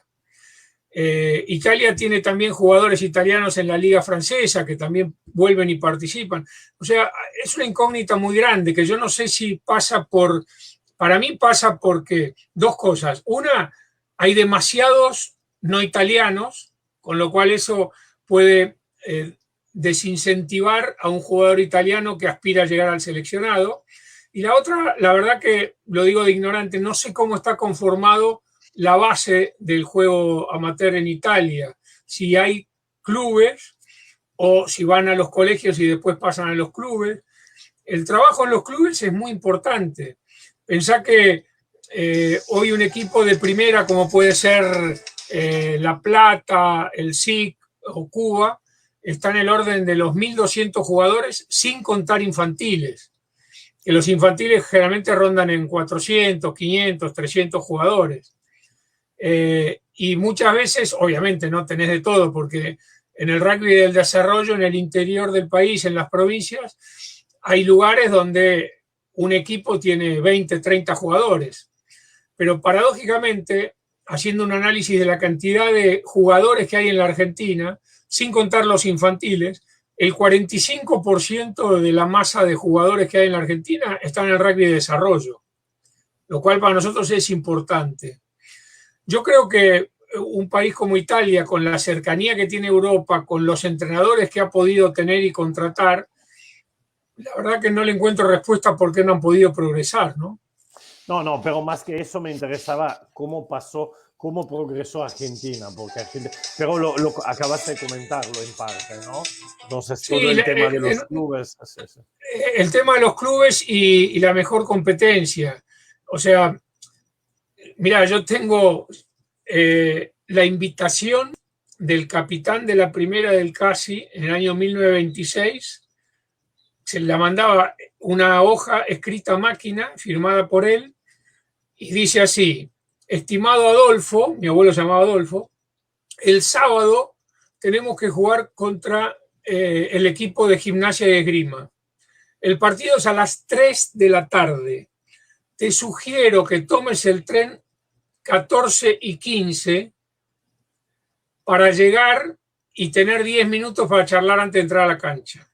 Italia tiene también jugadores italianos en la liga francesa que también vuelven y participan. O sea, es una incógnita muy grande que yo no sé si pasa para mí pasa porque dos cosas. Una, hay demasiados no italianos, con lo cual eso puede desincentivar a un jugador italiano que aspira a llegar al seleccionado. Y la otra, la verdad que lo digo de ignorante, no sé cómo está conformado la base del juego amateur en Italia, si hay clubes o si van a los colegios y después pasan a los clubes. El trabajo en los clubes es muy importante, Pensá que hoy un equipo de primera, como puede ser La Plata, el SIC o Cuba, está en el orden de los 1.200 jugadores, sin contar infantiles. Que los infantiles generalmente rondan en 400, 500, 300 jugadores. Y muchas veces, obviamente, no tenés de todo, porque en el rugby del desarrollo, en el interior del país, en las provincias, hay lugares donde un equipo tiene 20, 30 jugadores. Pero paradójicamente, haciendo un análisis de la cantidad de jugadores que hay en la Argentina, sin contar los infantiles, el 45% de la masa de jugadores que hay en la Argentina está en el rugby de desarrollo, lo cual para nosotros es importante. Yo creo que un país como Italia, con la cercanía que tiene Europa, con los entrenadores que ha podido tener y contratar, la verdad que no le encuentro respuesta a por qué no han podido progresar, ¿no? No, pero más que eso me interesaba cómo pasó, cómo progresó Argentina, porque pero lo acabaste de comentarlo en parte, ¿no? Entonces, todo sí, el tema de los clubes. El tema de los clubes y la mejor competencia. O sea, mira, yo tengo la invitación del capitán de la primera del CASI en el año 1926. Se la mandaba una hoja escrita a máquina, firmada por él, y dice así: estimado Adolfo, mi abuelo se llamaba Adolfo, el sábado tenemos que jugar contra el equipo de Gimnasia y Esgrima. El partido es a las 3 de la tarde. Te sugiero que tomes el tren 14:15 para llegar y tener 10 minutos para charlar antes de entrar a la cancha.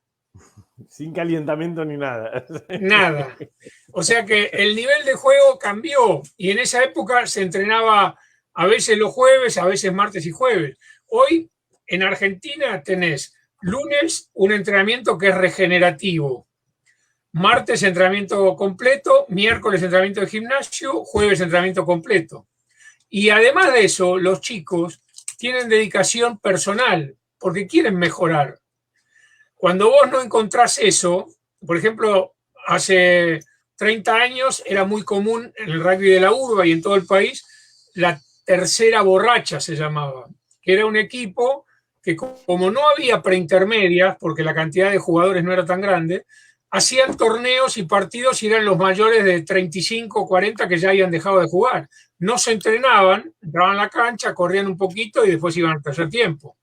Sin calentamiento ni nada. Nada. O sea que el nivel de juego cambió y en esa época se entrenaba a veces los jueves, a veces martes y jueves. Hoy en Argentina tenés lunes un entrenamiento que es regenerativo, martes entrenamiento completo, miércoles entrenamiento de gimnasio, jueves entrenamiento completo. Y además de eso, los chicos tienen dedicación personal porque quieren mejorar. Cuando vos no encontrás eso, por ejemplo, hace 30 años era muy común en el rugby de la urba y en todo el país, la tercera borracha se llamaba, que era un equipo que, como no había preintermedias, porque la cantidad de jugadores no era tan grande, hacían torneos y partidos y eran los mayores de 35 o 40 que ya habían dejado de jugar. No se entrenaban, entraban a la cancha, corrían un poquito y después iban al tercer tiempo.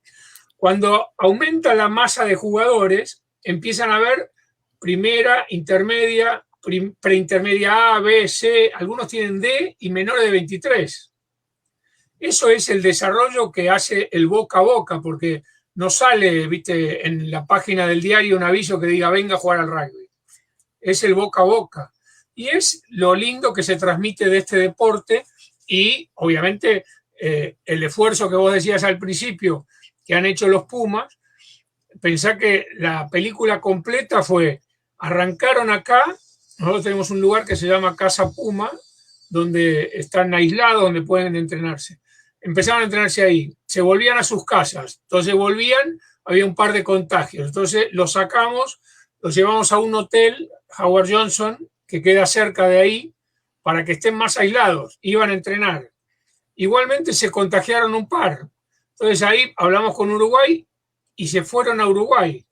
Cuando aumenta la masa de jugadores, empiezan a haber primera, intermedia, preintermedia A, B, C, algunos tienen D y menores de 23. Eso es el desarrollo que hace el boca a boca, porque no sale, viste, en la página del diario un aviso que diga venga a jugar al rugby. Es el boca a boca. Y es lo lindo que se transmite de este deporte y, obviamente, el esfuerzo que vos decías al principio que han hecho los Pumas. Pensá que la película completa fue, arrancaron acá, nosotros tenemos un lugar que se llama Casa Puma, donde están aislados, donde pueden entrenarse. Empezaron a entrenarse ahí, se volvían a sus casas, entonces volvían, había un par de contagios, entonces los sacamos, los llevamos a un hotel, Howard Johnson, que queda cerca de ahí, para que estén más aislados, iban a entrenar. Igualmente se contagiaron un par, entonces ahí hablamos con Uruguay y se fueron a Uruguay.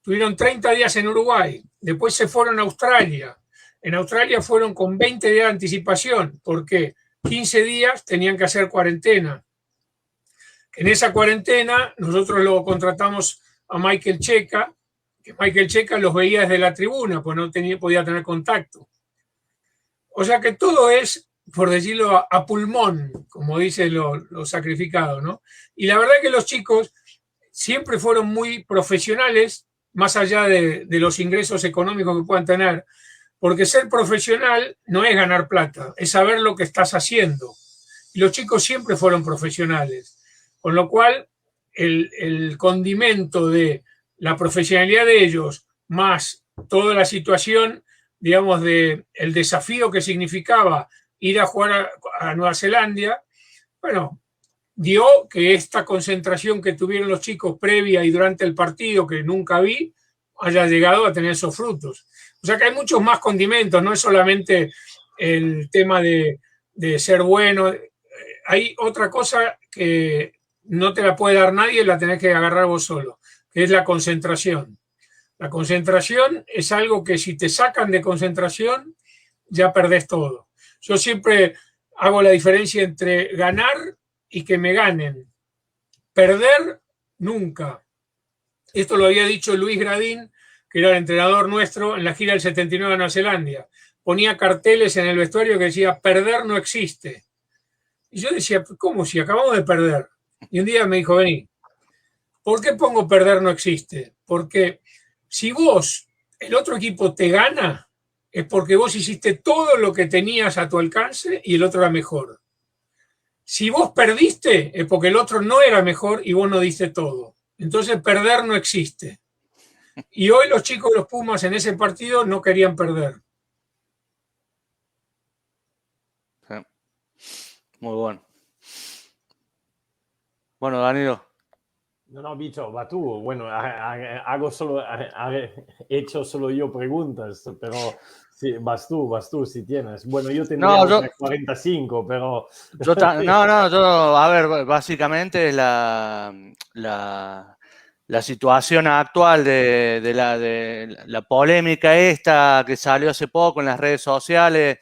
Tuvieron 30 días en Uruguay, después se fueron a Australia. En Australia fueron con 20 días de anticipación, porque 15 días tenían que hacer cuarentena. En esa cuarentena nosotros lo contratamos a Michael Checa, que Michael Checa los veía desde la tribuna, pues no podía tener contacto. O sea que todo es, por decirlo, a pulmón, como dicen los sacrificados, ¿no? Y la verdad es que los chicos siempre fueron muy profesionales, más allá de los ingresos económicos que puedan tener, porque ser profesional no es ganar plata, es saber lo que estás haciendo. Y los chicos siempre fueron profesionales, con lo cual el condimento de la profesionalidad de ellos, más toda la situación, digamos, del desafío que significaba ir a jugar a Nueva Zelanda, bueno, dio que esta concentración que tuvieron los chicos previa y durante el partido, que nunca vi, haya llegado a tener esos frutos. O sea que hay muchos más condimentos, no es solamente el tema de ser bueno. Hay otra cosa que no te la puede dar nadie, la tenés que agarrar vos solo, que es la concentración. La concentración es algo que si te sacan de concentración, ya perdés todo. Yo siempre hago la diferencia entre ganar y que me ganen. Perder, nunca. Esto lo había dicho Luis Gradín, que era el entrenador nuestro en la gira del 79 de Nueva Zelanda. Ponía carteles en el vestuario que decía, perder no existe. Y yo decía, ¿cómo si acabamos de perder? Y un día me dijo, vení, ¿por qué pongo perder no existe? Porque si vos, el otro equipo te gana, es porque vos hiciste todo lo que tenías a tu alcance y el otro era mejor. Si vos perdiste, es porque el otro no era mejor y vos no diste todo. Entonces perder no existe. Y hoy los chicos de los Pumas en ese partido no querían perder. Muy bueno. Bueno, Danilo. No, Bicho, va tú. Bueno, he hecho solo yo preguntas, pero sí, vas tú, si tienes. Bueno, yo tendría otras 45, pero... a ver, básicamente es la situación actual de la polémica esta que salió hace poco en las redes sociales,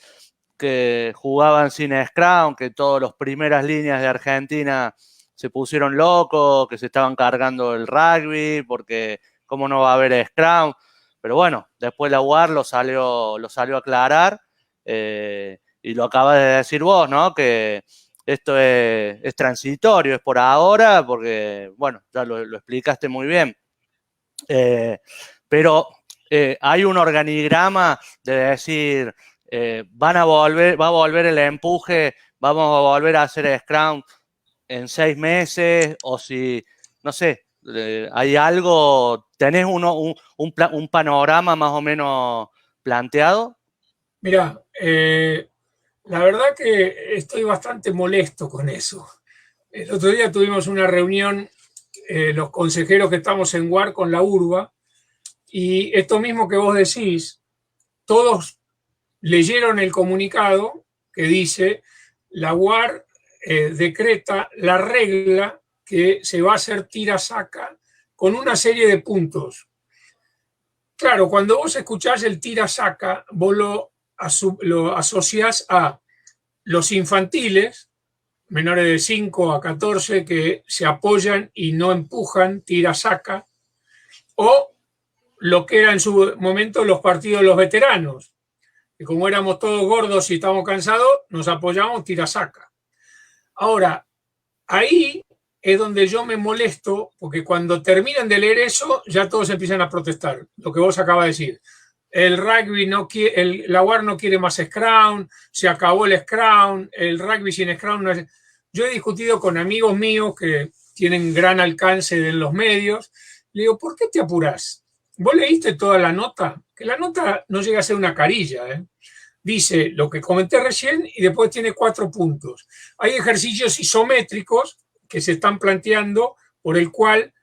que jugaban sin scrum, que todas las primeras líneas de Argentina se pusieron locos, que se estaban cargando el rugby, porque cómo no va a haber scrum. Pero bueno, después la UAR lo salió a aclarar, y lo acabas de decir vos, ¿no? Que esto es transitorio, es por ahora, porque, bueno, ya lo explicaste muy bien. Pero hay un organigrama de decir, va a volver el empuje, vamos a volver a hacer scrum en 6 meses, o si, no sé, hay algo, ¿tenés un panorama más o menos planteado? Mirá, la verdad que estoy bastante molesto con eso. El otro día tuvimos una reunión, los consejeros que estamos en UAR con la URBA, y esto mismo que vos decís, todos leyeron el comunicado que dice, la UAR decreta la regla que se va a hacer tira-saca con una serie de puntos. Claro, cuando vos escuchás el tira-saca, vos lo asociás a los infantiles, menores de 5 a 14, que se apoyan y no empujan, tira-saca, o lo que era en su momento los partidos de los veteranos, que como éramos todos gordos y estábamos cansados, nos apoyamos, tira-saca. Ahora, ahí es donde yo me molesto, porque cuando terminan de leer eso, ya todos empiezan a protestar, lo que vos acabas de decir. El rugby no quiere, la UAR no quiere más scrum, se acabó el scrum, el rugby sin scrum no es... Yo he discutido con amigos míos que tienen gran alcance en los medios, le digo, ¿por qué te apurás? ¿Vos leíste toda la nota? Que la nota no llega a ser una carilla, ¿eh? Dice lo que comenté recién y después tiene 4 puntos. Hay ejercicios isométricos que se están planteando por el cual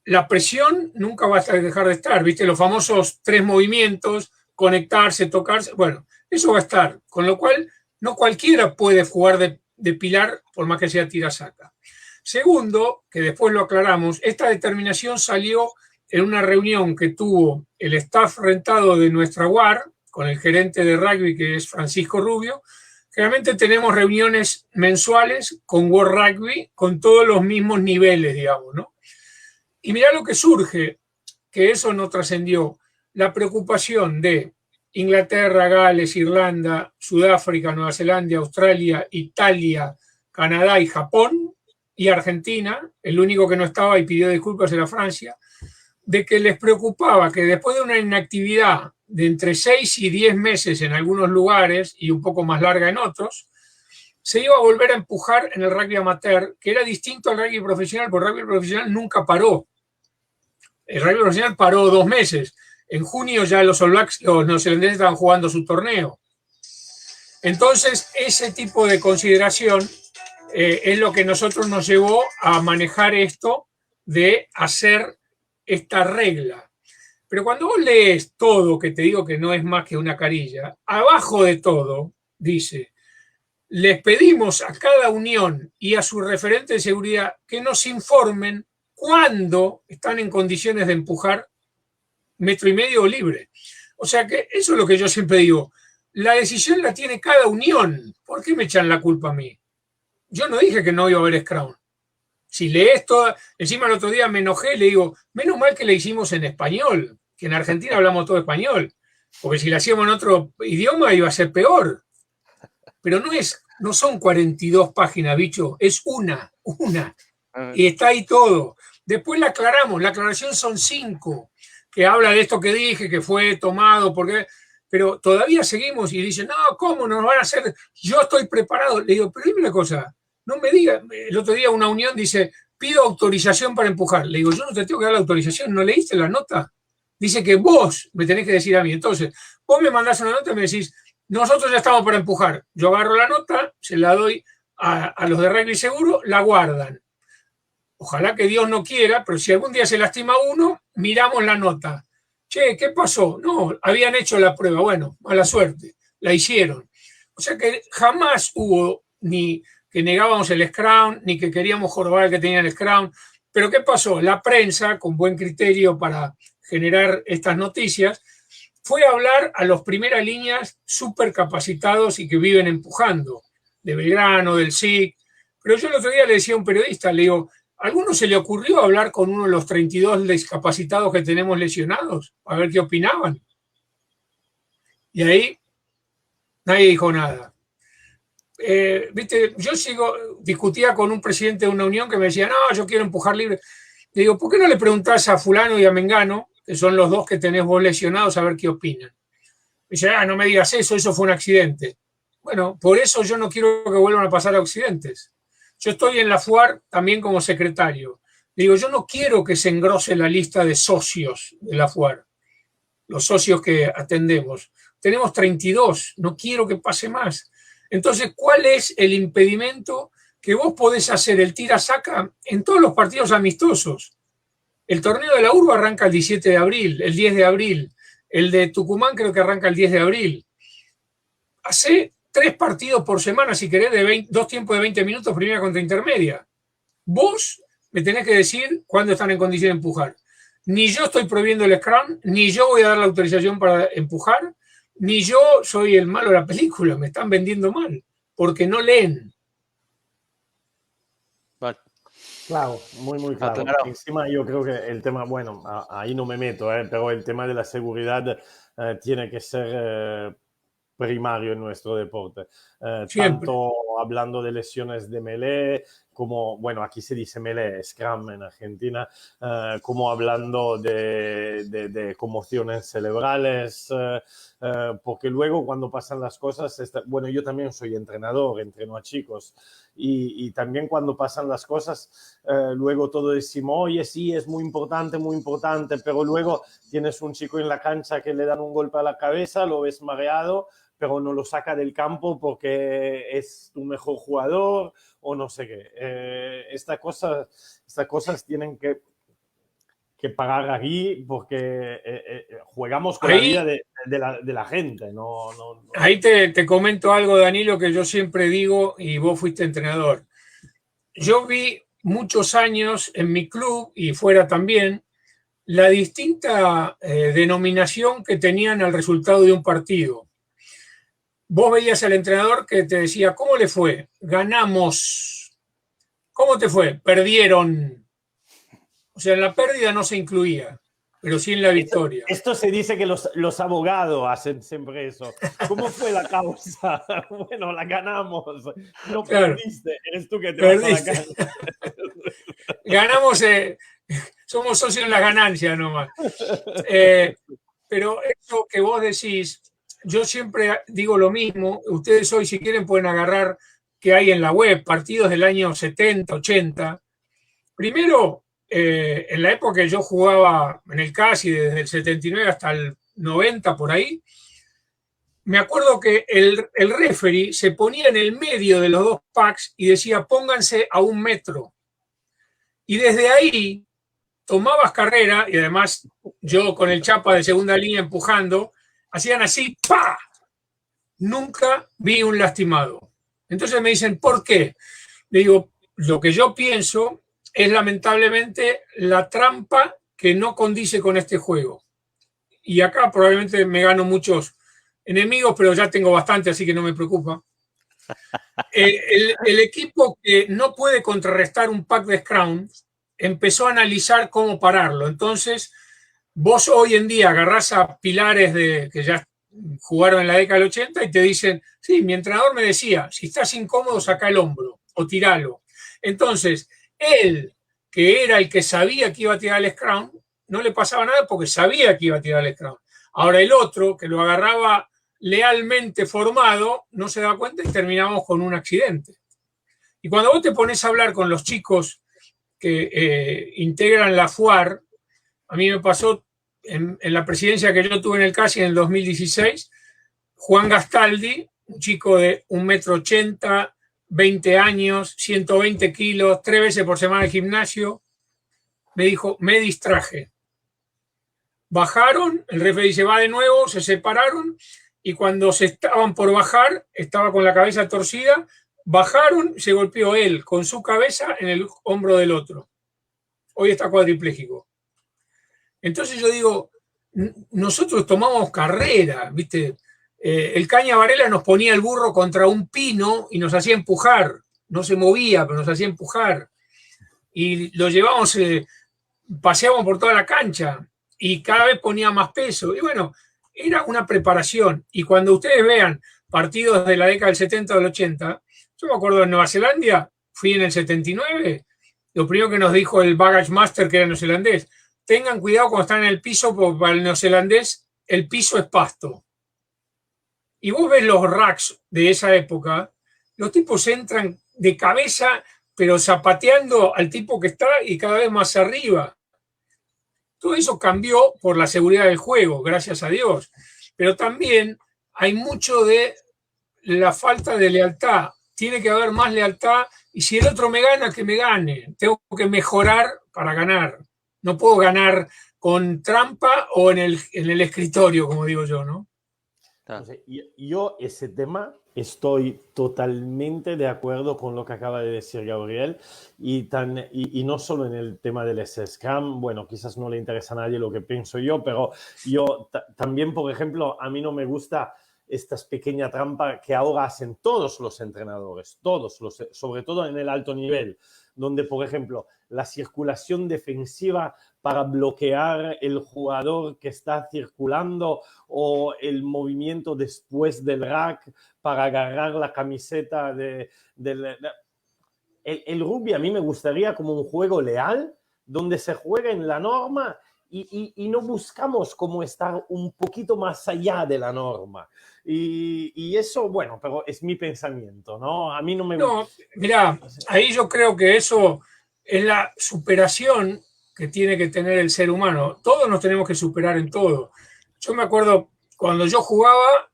la presión nunca va a dejar de estar, ¿viste? Los famosos 3 movimientos, conectarse, tocarse, bueno, eso va a estar, con lo cual no cualquiera puede jugar de pilar por más que sea tira-saca. Segundo, que después lo aclaramos, esta determinación salió en una reunión que tuvo el staff rentado de nuestra UAR, con el gerente de rugby que es Francisco Rubio. Generalmente tenemos reuniones mensuales con World Rugby, con todos los mismos niveles, digamos, ¿no? Y mirá lo que surge, que eso no trascendió, la preocupación de Inglaterra, Gales, Irlanda, Sudáfrica, Nueva Zelanda, Australia, Italia, Canadá y Japón, y Argentina, el único que no estaba y pidió disculpas era Francia, de que les preocupaba que después de una inactividad de entre 6 y 10 meses en algunos lugares y un poco más larga en otros, se iba a volver a empujar en el rugby amateur, que era distinto al rugby profesional, porque el rugby profesional nunca paró. El rugby profesional paró 2 meses. En junio ya los All Blacks, los neozelandeses estaban jugando su torneo. Entonces, ese tipo de consideración es lo que nosotros nos llevó a manejar esto de hacer esta regla. Pero cuando vos lees todo, que te digo que no es más que una carilla, abajo de todo dice: les pedimos a cada unión y a su referente de seguridad que nos informen cuándo están en condiciones de empujar 1,5 metros o libre. O sea que eso es lo que yo siempre digo. La decisión la tiene cada unión. ¿Por qué me echan la culpa a mí? Yo no dije que no iba a haber scrum. Si lees todo, encima el otro día me enojé, le digo, menos mal que le hicimos en español, que en Argentina hablamos todo español, porque si la hacíamos en otro idioma iba a ser peor. Pero no son 42 páginas, bicho, es una. Y está ahí todo. Después la aclaramos, la aclaración son 5, que habla de esto que dije, que fue tomado, pero todavía seguimos y dicen, no, ¿cómo nos van a hacer? Yo estoy preparado. Le digo, pero dime una cosa, no me diga, el otro día una unión dice, pido autorización para empujar. Le digo, yo no te tengo que dar la autorización, ¿no leíste la nota? Dice que vos me tenés que decir a mí. Entonces, vos me mandás una nota y me decís, nosotros ya estamos para empujar. Yo agarro la nota, se la doy a los de Rugby Seguro, la guardan. Ojalá que Dios no quiera, pero si algún día se lastima uno, miramos la nota. Che, ¿qué pasó? No, habían hecho la prueba. Bueno, mala suerte, la hicieron. O sea que jamás hubo ni que negábamos el scrum, ni que queríamos jorobar al que tenía el scrum. Pero ¿qué pasó? La prensa, con buen criterio para generar estas noticias, fue a hablar a los primeras líneas súper capacitados y que viven empujando, de Belgrano, del SIC. Pero yo el otro día le decía a un periodista, le digo, ¿a alguno se le ocurrió hablar con uno de los 32 discapacitados que tenemos lesionados? A ver qué opinaban. Y ahí nadie dijo nada. ¿Viste? Yo discutía con un presidente de una unión que me decía, no, yo quiero empujar libre. Le digo, ¿por qué no le preguntás a fulano y a Mengano, que son los dos que tenés vos lesionados, a ver qué opinan? Me dice, no me digas eso fue un accidente. Bueno, por eso yo no quiero que vuelvan a pasar accidentes. Yo estoy en la FUAR también como secretario. Le digo, yo no quiero que se engrose la lista de socios de la FUAR, los socios que atendemos. Tenemos 32, no quiero que pase más. Entonces, ¿cuál es el impedimento que vos podés hacer el tira-saca en todos los partidos amistosos? El torneo de la Urba arranca el 17 de abril, el 10 de abril. El de Tucumán creo que arranca el 10 de abril. Hace 3 partidos por semana, si querés, de 2 tiempos de 20 minutos, primera contra intermedia. Vos me tenés que decir cuándo están en condición de empujar. Ni yo estoy prohibiendo el scrum, ni yo voy a dar la autorización para empujar, ni yo soy el malo de la película. Me están vendiendo mal, porque no leen. Vale. Claro, muy claro. Encima yo creo que el tema, bueno, ahí no me meto, pero el tema de la seguridad tiene que ser primario en nuestro deporte. Tanto hablando de lesiones de melee, como, bueno, aquí se dice melee, scrum en Argentina, como hablando de conmociones cerebrales, porque luego cuando pasan las cosas, bueno, yo también soy entrenador, entreno a chicos, y también cuando pasan las cosas, luego todo decimos, oye, sí, es muy importante, pero luego tienes un chico en la cancha que le dan un golpe a la cabeza, lo ves mareado, pero no lo saca del campo porque es tu mejor jugador o no sé qué. Estas cosas tienen que pagar aquí porque jugamos con ahí, la vida de la gente. No. Ahí te comento algo, Danilo, que yo siempre digo, y vos fuiste entrenador. Yo vi muchos años en mi club y fuera también la distinta denominación que tenían al resultado de un partido. Vos veías al entrenador que te decía, ¿cómo le fue? Ganamos. ¿Cómo te fue? Perdieron. O sea, en la pérdida no se incluía, pero sí en la victoria. Esto se dice que los abogados hacen siempre eso. ¿Cómo fue la causa? Bueno, la ganamos. No perdiste, eres tú que te vas a la cancha. Ganamos, somos socios en la ganancia nomás. Pero eso que vos decís, yo siempre digo lo mismo. Ustedes hoy, si quieren, pueden agarrar que hay en la web partidos del año 70, 80. Primero, en la época que yo jugaba en el CASI, desde el 79 hasta el 90, por ahí, me acuerdo que el referee se ponía en el medio de los dos packs y decía, pónganse a 1 metro. Y desde ahí tomabas carrera, y además yo con el chapa de segunda línea empujando, hacían así, ¡pa! nunca vi un lastimado. Entonces me dicen, ¿por qué? Le digo, lo que yo pienso es lamentablemente la trampa que no condice con este juego. Y acá probablemente me gano muchos enemigos, pero ya tengo bastante, así que no me preocupa. El equipo que no puede contrarrestar un pack de scrum empezó a analizar cómo pararlo. Entonces, vos hoy en día agarrás a pilares que ya jugaron en la década del 80 y te dicen, sí, mi entrenador me decía, si estás incómodo, saca el hombro o tiralo. Entonces, él, que era el que sabía que iba a tirar el scrum, no le pasaba nada porque sabía que iba a tirar el scrum. Ahora el otro, que lo agarraba lealmente formado, no se da cuenta y terminamos con un accidente. Y cuando vos te pones a hablar con los chicos que integran la FUAR, a mí me pasó en la presidencia que yo tuve en el CASI en el 2016, Juan Gastaldi, un chico de 1,80 m, 20 años, 120 kilos, 3 veces por semana de gimnasio, me dijo, me distraje. Bajaron, el referee se va de nuevo, se separaron y cuando se estaban por bajar, estaba con la cabeza torcida, bajaron, se golpeó él con su cabeza en el hombro del otro. Hoy está cuadripléjico. Entonces yo digo, nosotros tomamos carrera, ¿viste? El Caña Varela nos ponía el burro contra un pino y nos hacía empujar. No se movía, pero nos hacía empujar. Y lo llevábamos, paseábamos por toda la cancha y cada vez ponía más peso. Y bueno, era una preparación. Y cuando ustedes vean partidos de la década del 70 o del 80, yo me acuerdo en Nueva Zelanda, fui en el 79, lo primero que nos dijo el baggage master, que era neozelandés, tengan cuidado cuando están en el piso, porque para el neozelandés el piso es pasto. Y vos ves los racks de esa época, los tipos entran de cabeza, pero zapateando al tipo que está y cada vez más arriba. Todo eso cambió por la seguridad del juego, gracias a Dios. Pero también hay mucho de la falta de lealtad. Tiene que haber más lealtad y si el otro me gana, que me gane. Tengo que mejorar para ganar. No puedo ganar con trampa o en el escritorio, como digo yo, ¿no? Entonces, yo ese tema estoy totalmente de acuerdo con lo que acaba de decir Gabriel y no solo en el tema del SSCAM, bueno, quizás no le interesa a nadie lo que pienso yo, pero yo también, por ejemplo, a mí no me gusta estas pequeñas trampas que ahora hacen todos los entrenadores, sobre todo en el alto nivel, donde, por ejemplo, la circulación defensiva para bloquear el jugador que está circulando o el movimiento después del rack para agarrar la camiseta el rugby a mí me gustaría como un juego leal donde se juega en la norma y no buscamos como estar un poquito más allá de la norma. Y eso, bueno, pero es mi pensamiento, ¿no? A mí no me... No, mirá, ahí yo creo que eso es la superación que tiene que tener el ser humano. Todos nos tenemos que superar en todo. Yo me acuerdo, cuando yo jugaba,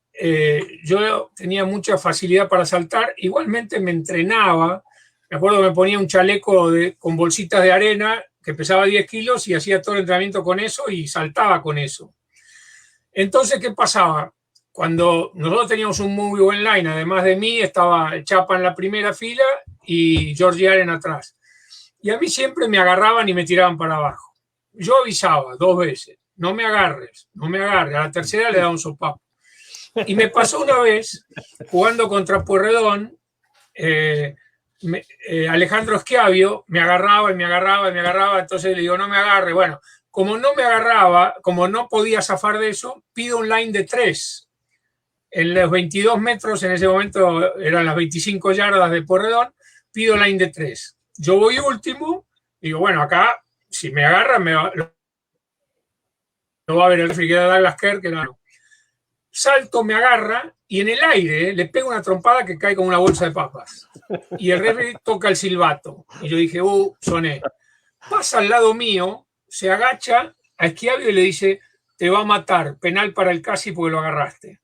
yo tenía mucha facilidad para saltar. Igualmente me entrenaba. Me acuerdo que me ponía un chaleco con bolsitas de arena que pesaba 10 kilos y hacía todo el entrenamiento con eso y saltaba con eso. Entonces, ¿qué pasaba? Cuando nosotros teníamos un muy buen line, además de mí, estaba Chapa en la primera fila y Georgie Allen atrás. Y a mí siempre me agarraban y me tiraban para abajo. Yo avisaba 2 veces, no me agarres, no me agarres. A la tercera le daba un sopapo. Y me pasó una vez, jugando contra Pueyrredón, Alejandro Schiavio me agarraba y me agarraba y me agarraba, entonces le digo, no me agarre. Bueno, como no me agarraba, como no podía zafar de eso, pido un line de 3. En los 22 metros, en ese momento eran las 25 yardas de Pueyrredón, pido line de 3. Yo voy último, digo, bueno, acá, si me agarran, no va a haber el referee que era Douglas Kerr, que no. Salto, me agarra y en el aire le pego una trompada que cae como una bolsa de papas. Y el referee toca el silbato. Y yo dije, soné. Pasa al lado mío, se agacha a Schiavio y le dice, te va a matar, penal para el CASI porque lo agarraste.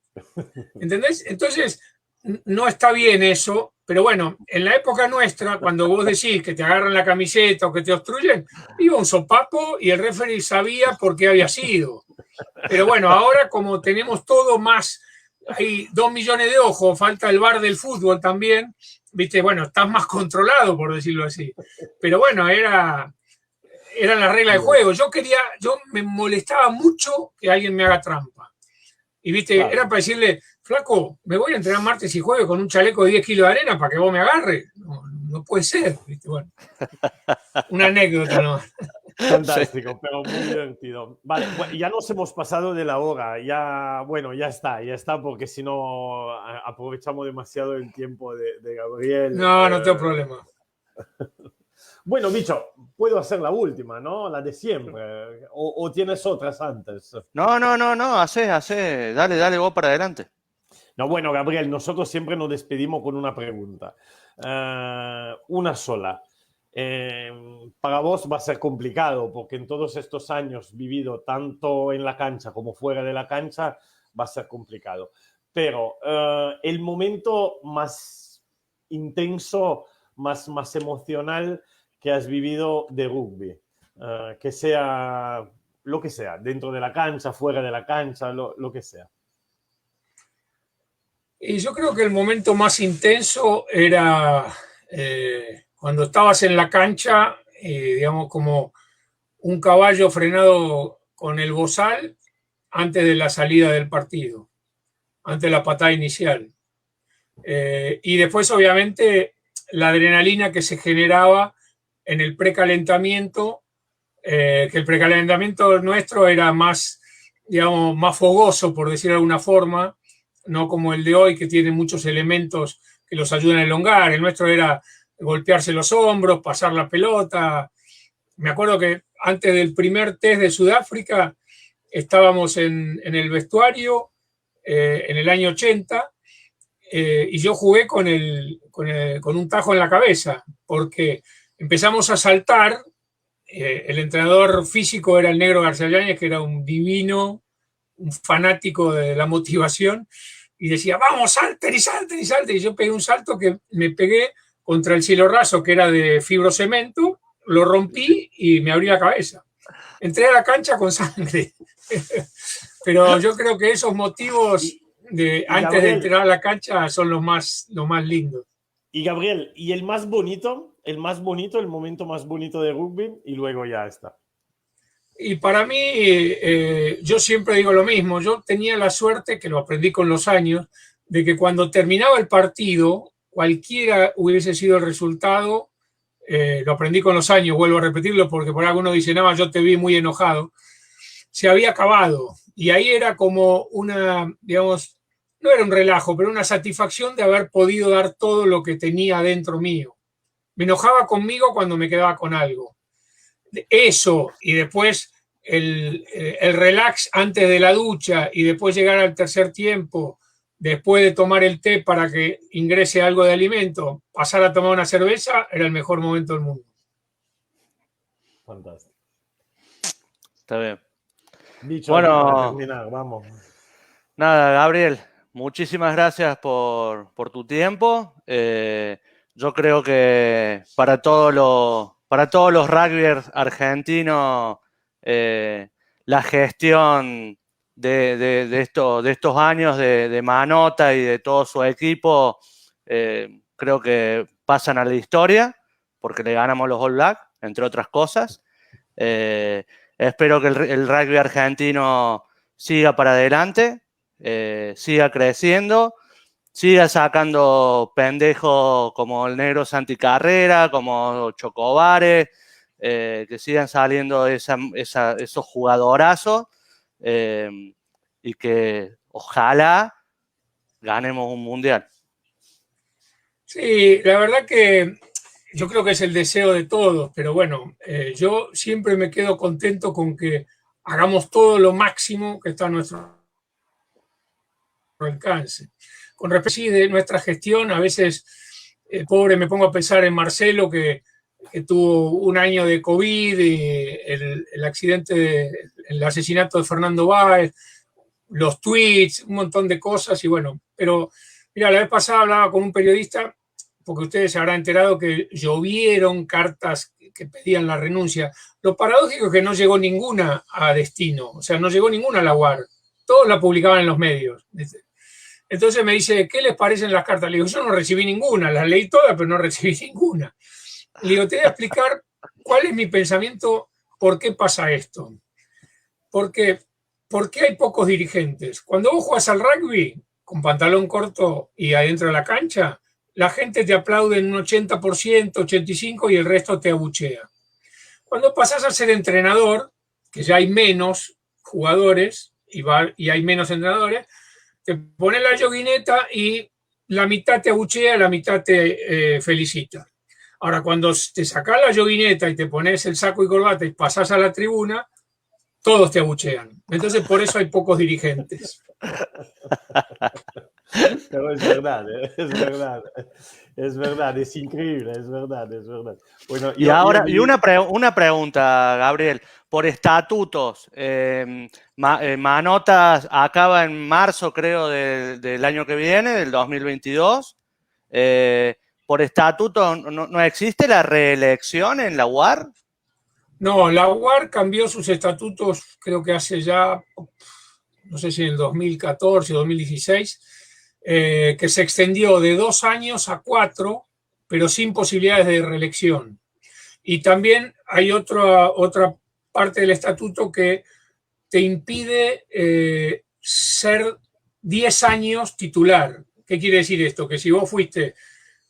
¿Entendés? Entonces, no está bien eso, pero bueno, en la época nuestra, cuando vos decís que te agarran la camiseta o que te obstruyen, iba un sopapo y el referee sabía por qué había sido. Pero bueno, ahora como tenemos todo más hay 2 millones de ojos, falta el VAR del fútbol también, viste, bueno, estás más controlado, por decirlo así. Pero bueno, era la regla del juego. Yo me molestaba mucho que alguien me haga trampa. Y viste, claro, era para decirle, flaco, me voy a entrenar martes y jueves con un chaleco de 10 kilos de arena para que vos me agarres. No puede ser, ¿viste? Bueno, una anécdota nomás. Fantástico, sí, pero muy divertido. Vale, bueno, ya nos hemos pasado de la hora. Ya, bueno, ya está, porque si no aprovechamos demasiado el tiempo de Gabriel. No tengo problema. Bueno, bicho, puedo hacer la última, ¿no? La de siempre. ¿O tienes otras antes? No, hacé. Dale vos para adelante. No, bueno, Gabriel, nosotros siempre nos despedimos con una pregunta. Una sola. Para vos va a ser complicado, porque en todos estos años vivido tanto en la cancha como fuera de la cancha, va a ser complicado. Pero el momento más intenso, más emocional que has vivido de rugby, que sea lo que sea, dentro de la cancha, fuera de la cancha, lo que sea. Y yo creo que el momento más intenso era cuando estabas en la cancha, digamos, como un caballo frenado con el bozal antes de la salida del partido, antes de la patada inicial. Y después, obviamente, la adrenalina que se generaba en el precalentamiento, que el precalentamiento nuestro era más, digamos, más fogoso, por decir de alguna forma, no como el de hoy, que tiene muchos elementos que los ayudan a elongar. El nuestro era golpearse los hombros, pasar la pelota. Me acuerdo que antes del primer test de Sudáfrica estábamos en el vestuario en el año 80 y yo jugué con un tajo en la cabeza, porque empezamos a saltar. El entrenador físico era el Negro García Yáñez, que era un divino, un fanático de la motivación, y decía, vamos, salten y salten y salten. Y yo pegué un salto que me pegué contra el cielo raso, que era de fibrocemento, lo rompí y me abrí la cabeza. Entré a la cancha con sangre. Pero yo creo que esos motivos antes de entrar a la cancha son los más lindos. Y Gabriel, ¿y el momento más bonito de rugby? Y luego ya está. Y para mí, yo siempre digo lo mismo, yo tenía la suerte, que lo aprendí con los años, de que cuando terminaba el partido, cualquiera hubiese sido el resultado, lo aprendí con los años, vuelvo a repetirlo, porque por alguno dice, no, yo te vi muy enojado, se había acabado. Y ahí era como una, digamos, no era un relajo, pero una satisfacción de haber podido dar todo lo que tenía dentro mío. Me enojaba conmigo cuando me quedaba con algo. Eso, y después el relax antes de la ducha, y después llegar al tercer tiempo, después de tomar el té para que ingrese algo de alimento, pasar a tomar una cerveza, era el mejor momento del mundo. Fantástico. Está bien. Dicho, bueno, para terminar, vamos. Nada, Gabriel, muchísimas gracias por tu tiempo. Yo creo que para todos los rugbyers argentinos, la gestión de estos años de Manota y de todo su equipo, creo que pasan a la historia, porque le ganamos los All Blacks, entre otras cosas. Espero que el rugby argentino siga para adelante, siga creciendo, siga sacando pendejos como el Negro Santi Carrera, como Chocobares, que sigan saliendo esos jugadorazos, y que ojalá ganemos un mundial. Sí, la verdad que yo creo que es el deseo de todos, pero bueno, yo siempre me quedo contento con que hagamos todo lo máximo que está a nuestro alcance. Con respecto de nuestra gestión, a veces, pobre, me pongo a pensar en Marcelo, que tuvo un año de COVID, y el accidente, el asesinato de Fernando Báez, los tweets, un montón de cosas, y bueno, pero mira, la vez pasada hablaba con un periodista, porque ustedes se habrán enterado que llovieron cartas que pedían la renuncia. Lo paradójico es que no llegó ninguna a destino, o sea, no llegó ninguna a la UAR. Todos la publicaban en los medios. Entonces me dice, ¿qué les parecen las cartas? Le digo, yo no recibí ninguna, las leí todas, pero no recibí ninguna. Le digo, te voy a explicar cuál es mi pensamiento, por qué pasa esto. Porque, ¿por qué hay pocos dirigentes? Cuando vos jugás al rugby, con pantalón corto y adentro de la cancha, la gente te aplaude en un 80%, 85% y el resto te abuchea. Cuando pasás a ser entrenador, que ya hay menos jugadores y hay menos entrenadores, te pones la yoguineta y la mitad te abuchea, la mitad te felicita. Ahora, cuando te sacás la yoguineta y te pones el saco y corbata y pasás a la tribuna, todos te abuchean. Entonces, por eso hay pocos dirigentes. Pero es verdad, es verdad. Es verdad, es increíble, es verdad, es verdad. Bueno, y ahora, una pregunta, Gabriel. Por estatutos, Manotas acaba en marzo, creo, del año que viene, del 2022. Por estatuto, ¿no existe la reelección en la UAR? No, la UAR cambió sus estatutos, creo que hace ya, no sé si en el 2014 o 2016, que se extendió de 2 años a 4, pero sin posibilidades de reelección. Y también hay otra parte del estatuto que te impide ser 10 años titular. ¿Qué quiere decir esto? Que si vos fuiste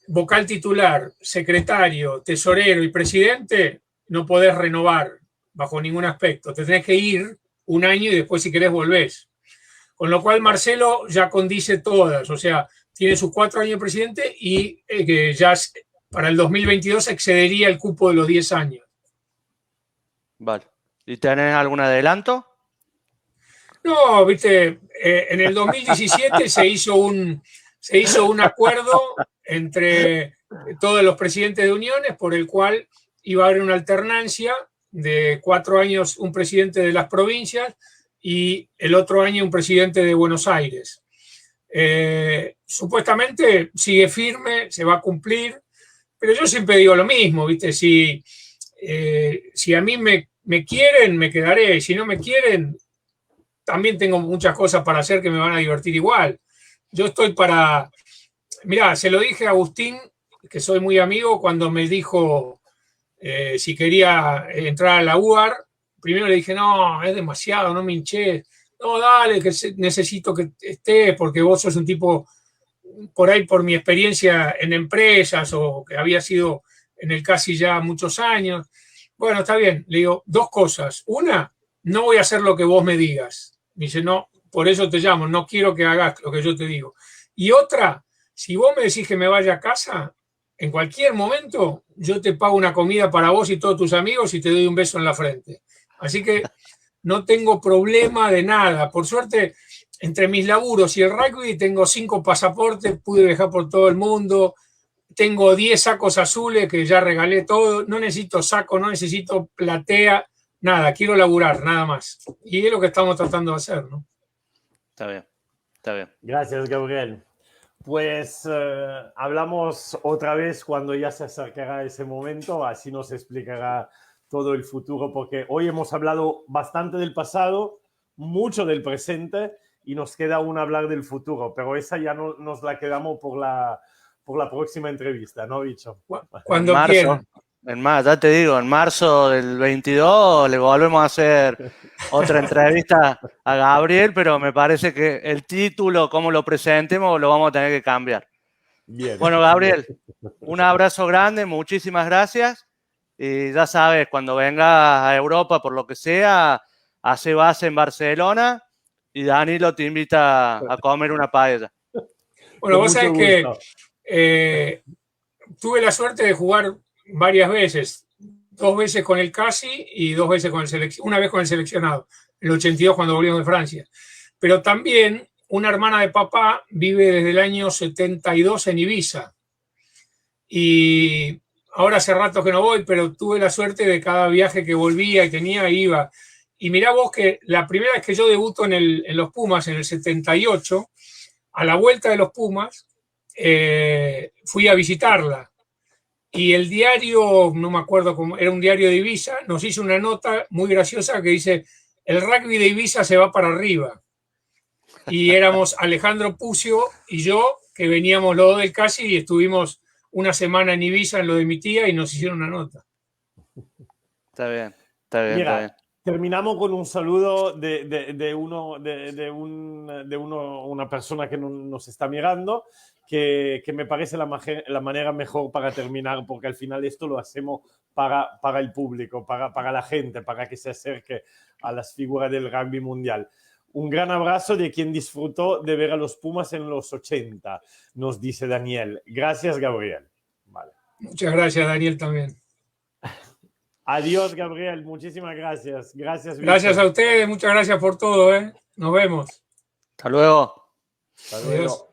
vocal titular, secretario, tesorero y presidente, no podés renovar bajo ningún aspecto. Te tenés que ir 1 año y después si querés volvés. Con lo cual Marcelo ya condice todas, o sea, tiene sus 4 años de presidente y que ya para el 2022 excedería el cupo de los 10 años. Vale. ¿Y tenés algún adelanto? No, viste, en el 2017 se hizo un acuerdo entre todos los presidentes de uniones por el cual iba a haber una alternancia de 4 años un presidente de las provincias y el otro año un presidente de Buenos Aires. Supuestamente sigue firme, se va a cumplir, pero yo siempre digo lo mismo, ¿viste? Si a mí me quieren, me quedaré, y si no me quieren, también tengo muchas cosas para hacer que me van a divertir igual. Yo estoy para... Mirá, se lo dije a Agustín, que soy muy amigo, cuando me dijo si quería entrar a la UAR. Primero le dije, no, es demasiado, no me hinché. No, dale, que necesito que estés, porque vos sos un tipo, por ahí por mi experiencia en empresas o que había sido en el CASI ya muchos años. Bueno, está bien. Le digo, 2 cosas. Una, no voy a hacer lo que vos me digas. Me dice, no, por eso te llamo, no quiero que hagas lo que yo te digo. Y otra, si vos me decís que me vaya a casa, en cualquier momento yo te pago una comida para vos y todos tus amigos y te doy un beso en la frente. Así que no tengo problema de nada. Por suerte, entre mis laburos y el rugby tengo 5 pasaportes, pude viajar por todo el mundo, tengo 10 sacos azules que ya regalé todo, no necesito saco, no necesito platea, nada, quiero laburar, nada más. Y es lo que estamos tratando de hacer, ¿no? Está bien, está bien. Gracias, Gabriel. Pues hablamos otra vez cuando ya se acercará ese momento, así nos explicará todo el futuro, porque hoy hemos hablado bastante del pasado, mucho del presente, y nos queda aún hablar del futuro, pero esa ya no, nos la quedamos por la próxima entrevista, ¿no, Bicho? Cuando quieran. Ya te digo, en marzo del 22 le volvemos a hacer otra entrevista a Gabriel, pero me parece que el título, como lo presentemos, lo vamos a tener que cambiar. Bien. Bueno, Gabriel, un abrazo grande, muchísimas gracias. Y ya sabes, cuando vengas a Europa, por lo que sea, hace base en Barcelona y Danilo te invita a comer una paella. Bueno, vos sabés que tuve la suerte de jugar varias veces, 2 veces con el CASI y 2 veces con el seleccionado, una vez con el seleccionado, en el 82 cuando volvimos de Francia. Pero también una hermana de papá vive desde el año 72 en Ibiza. Y ahora hace rato que no voy, pero tuve la suerte de cada viaje que volvía y tenía, iba. Y mirá vos que la primera vez que yo debuto en los Pumas, en el 78, a la vuelta de los Pumas, fui a visitarla. Y el diario, no me acuerdo cómo, era un diario de Ibiza, nos hizo una nota muy graciosa que dice, el rugby de Ibiza se va para arriba. y éramos Alejandro Pucio y yo, que veníamos los dos del CASI y estuvimos una semana en Ibiza en lo de mi tía y nos hicieron una nota. Está bien, está bien, Mira, está bien. terminamos con un saludo de una persona que nos está mirando, que me parece la manera mejor para terminar, porque al final esto lo hacemos para el público, para la gente, para que se acerque a las figuras del rugby mundial. Un gran abrazo de quien disfrutó de ver a los Pumas en los 80, nos dice Daniel. Gracias, Gabriel. Vale. Muchas gracias, Daniel, también. Adiós, Gabriel. Muchísimas gracias. Gracias, Víctor. Gracias a ustedes, muchas gracias por todo. Nos vemos. Hasta luego. Hasta luego. Adiós.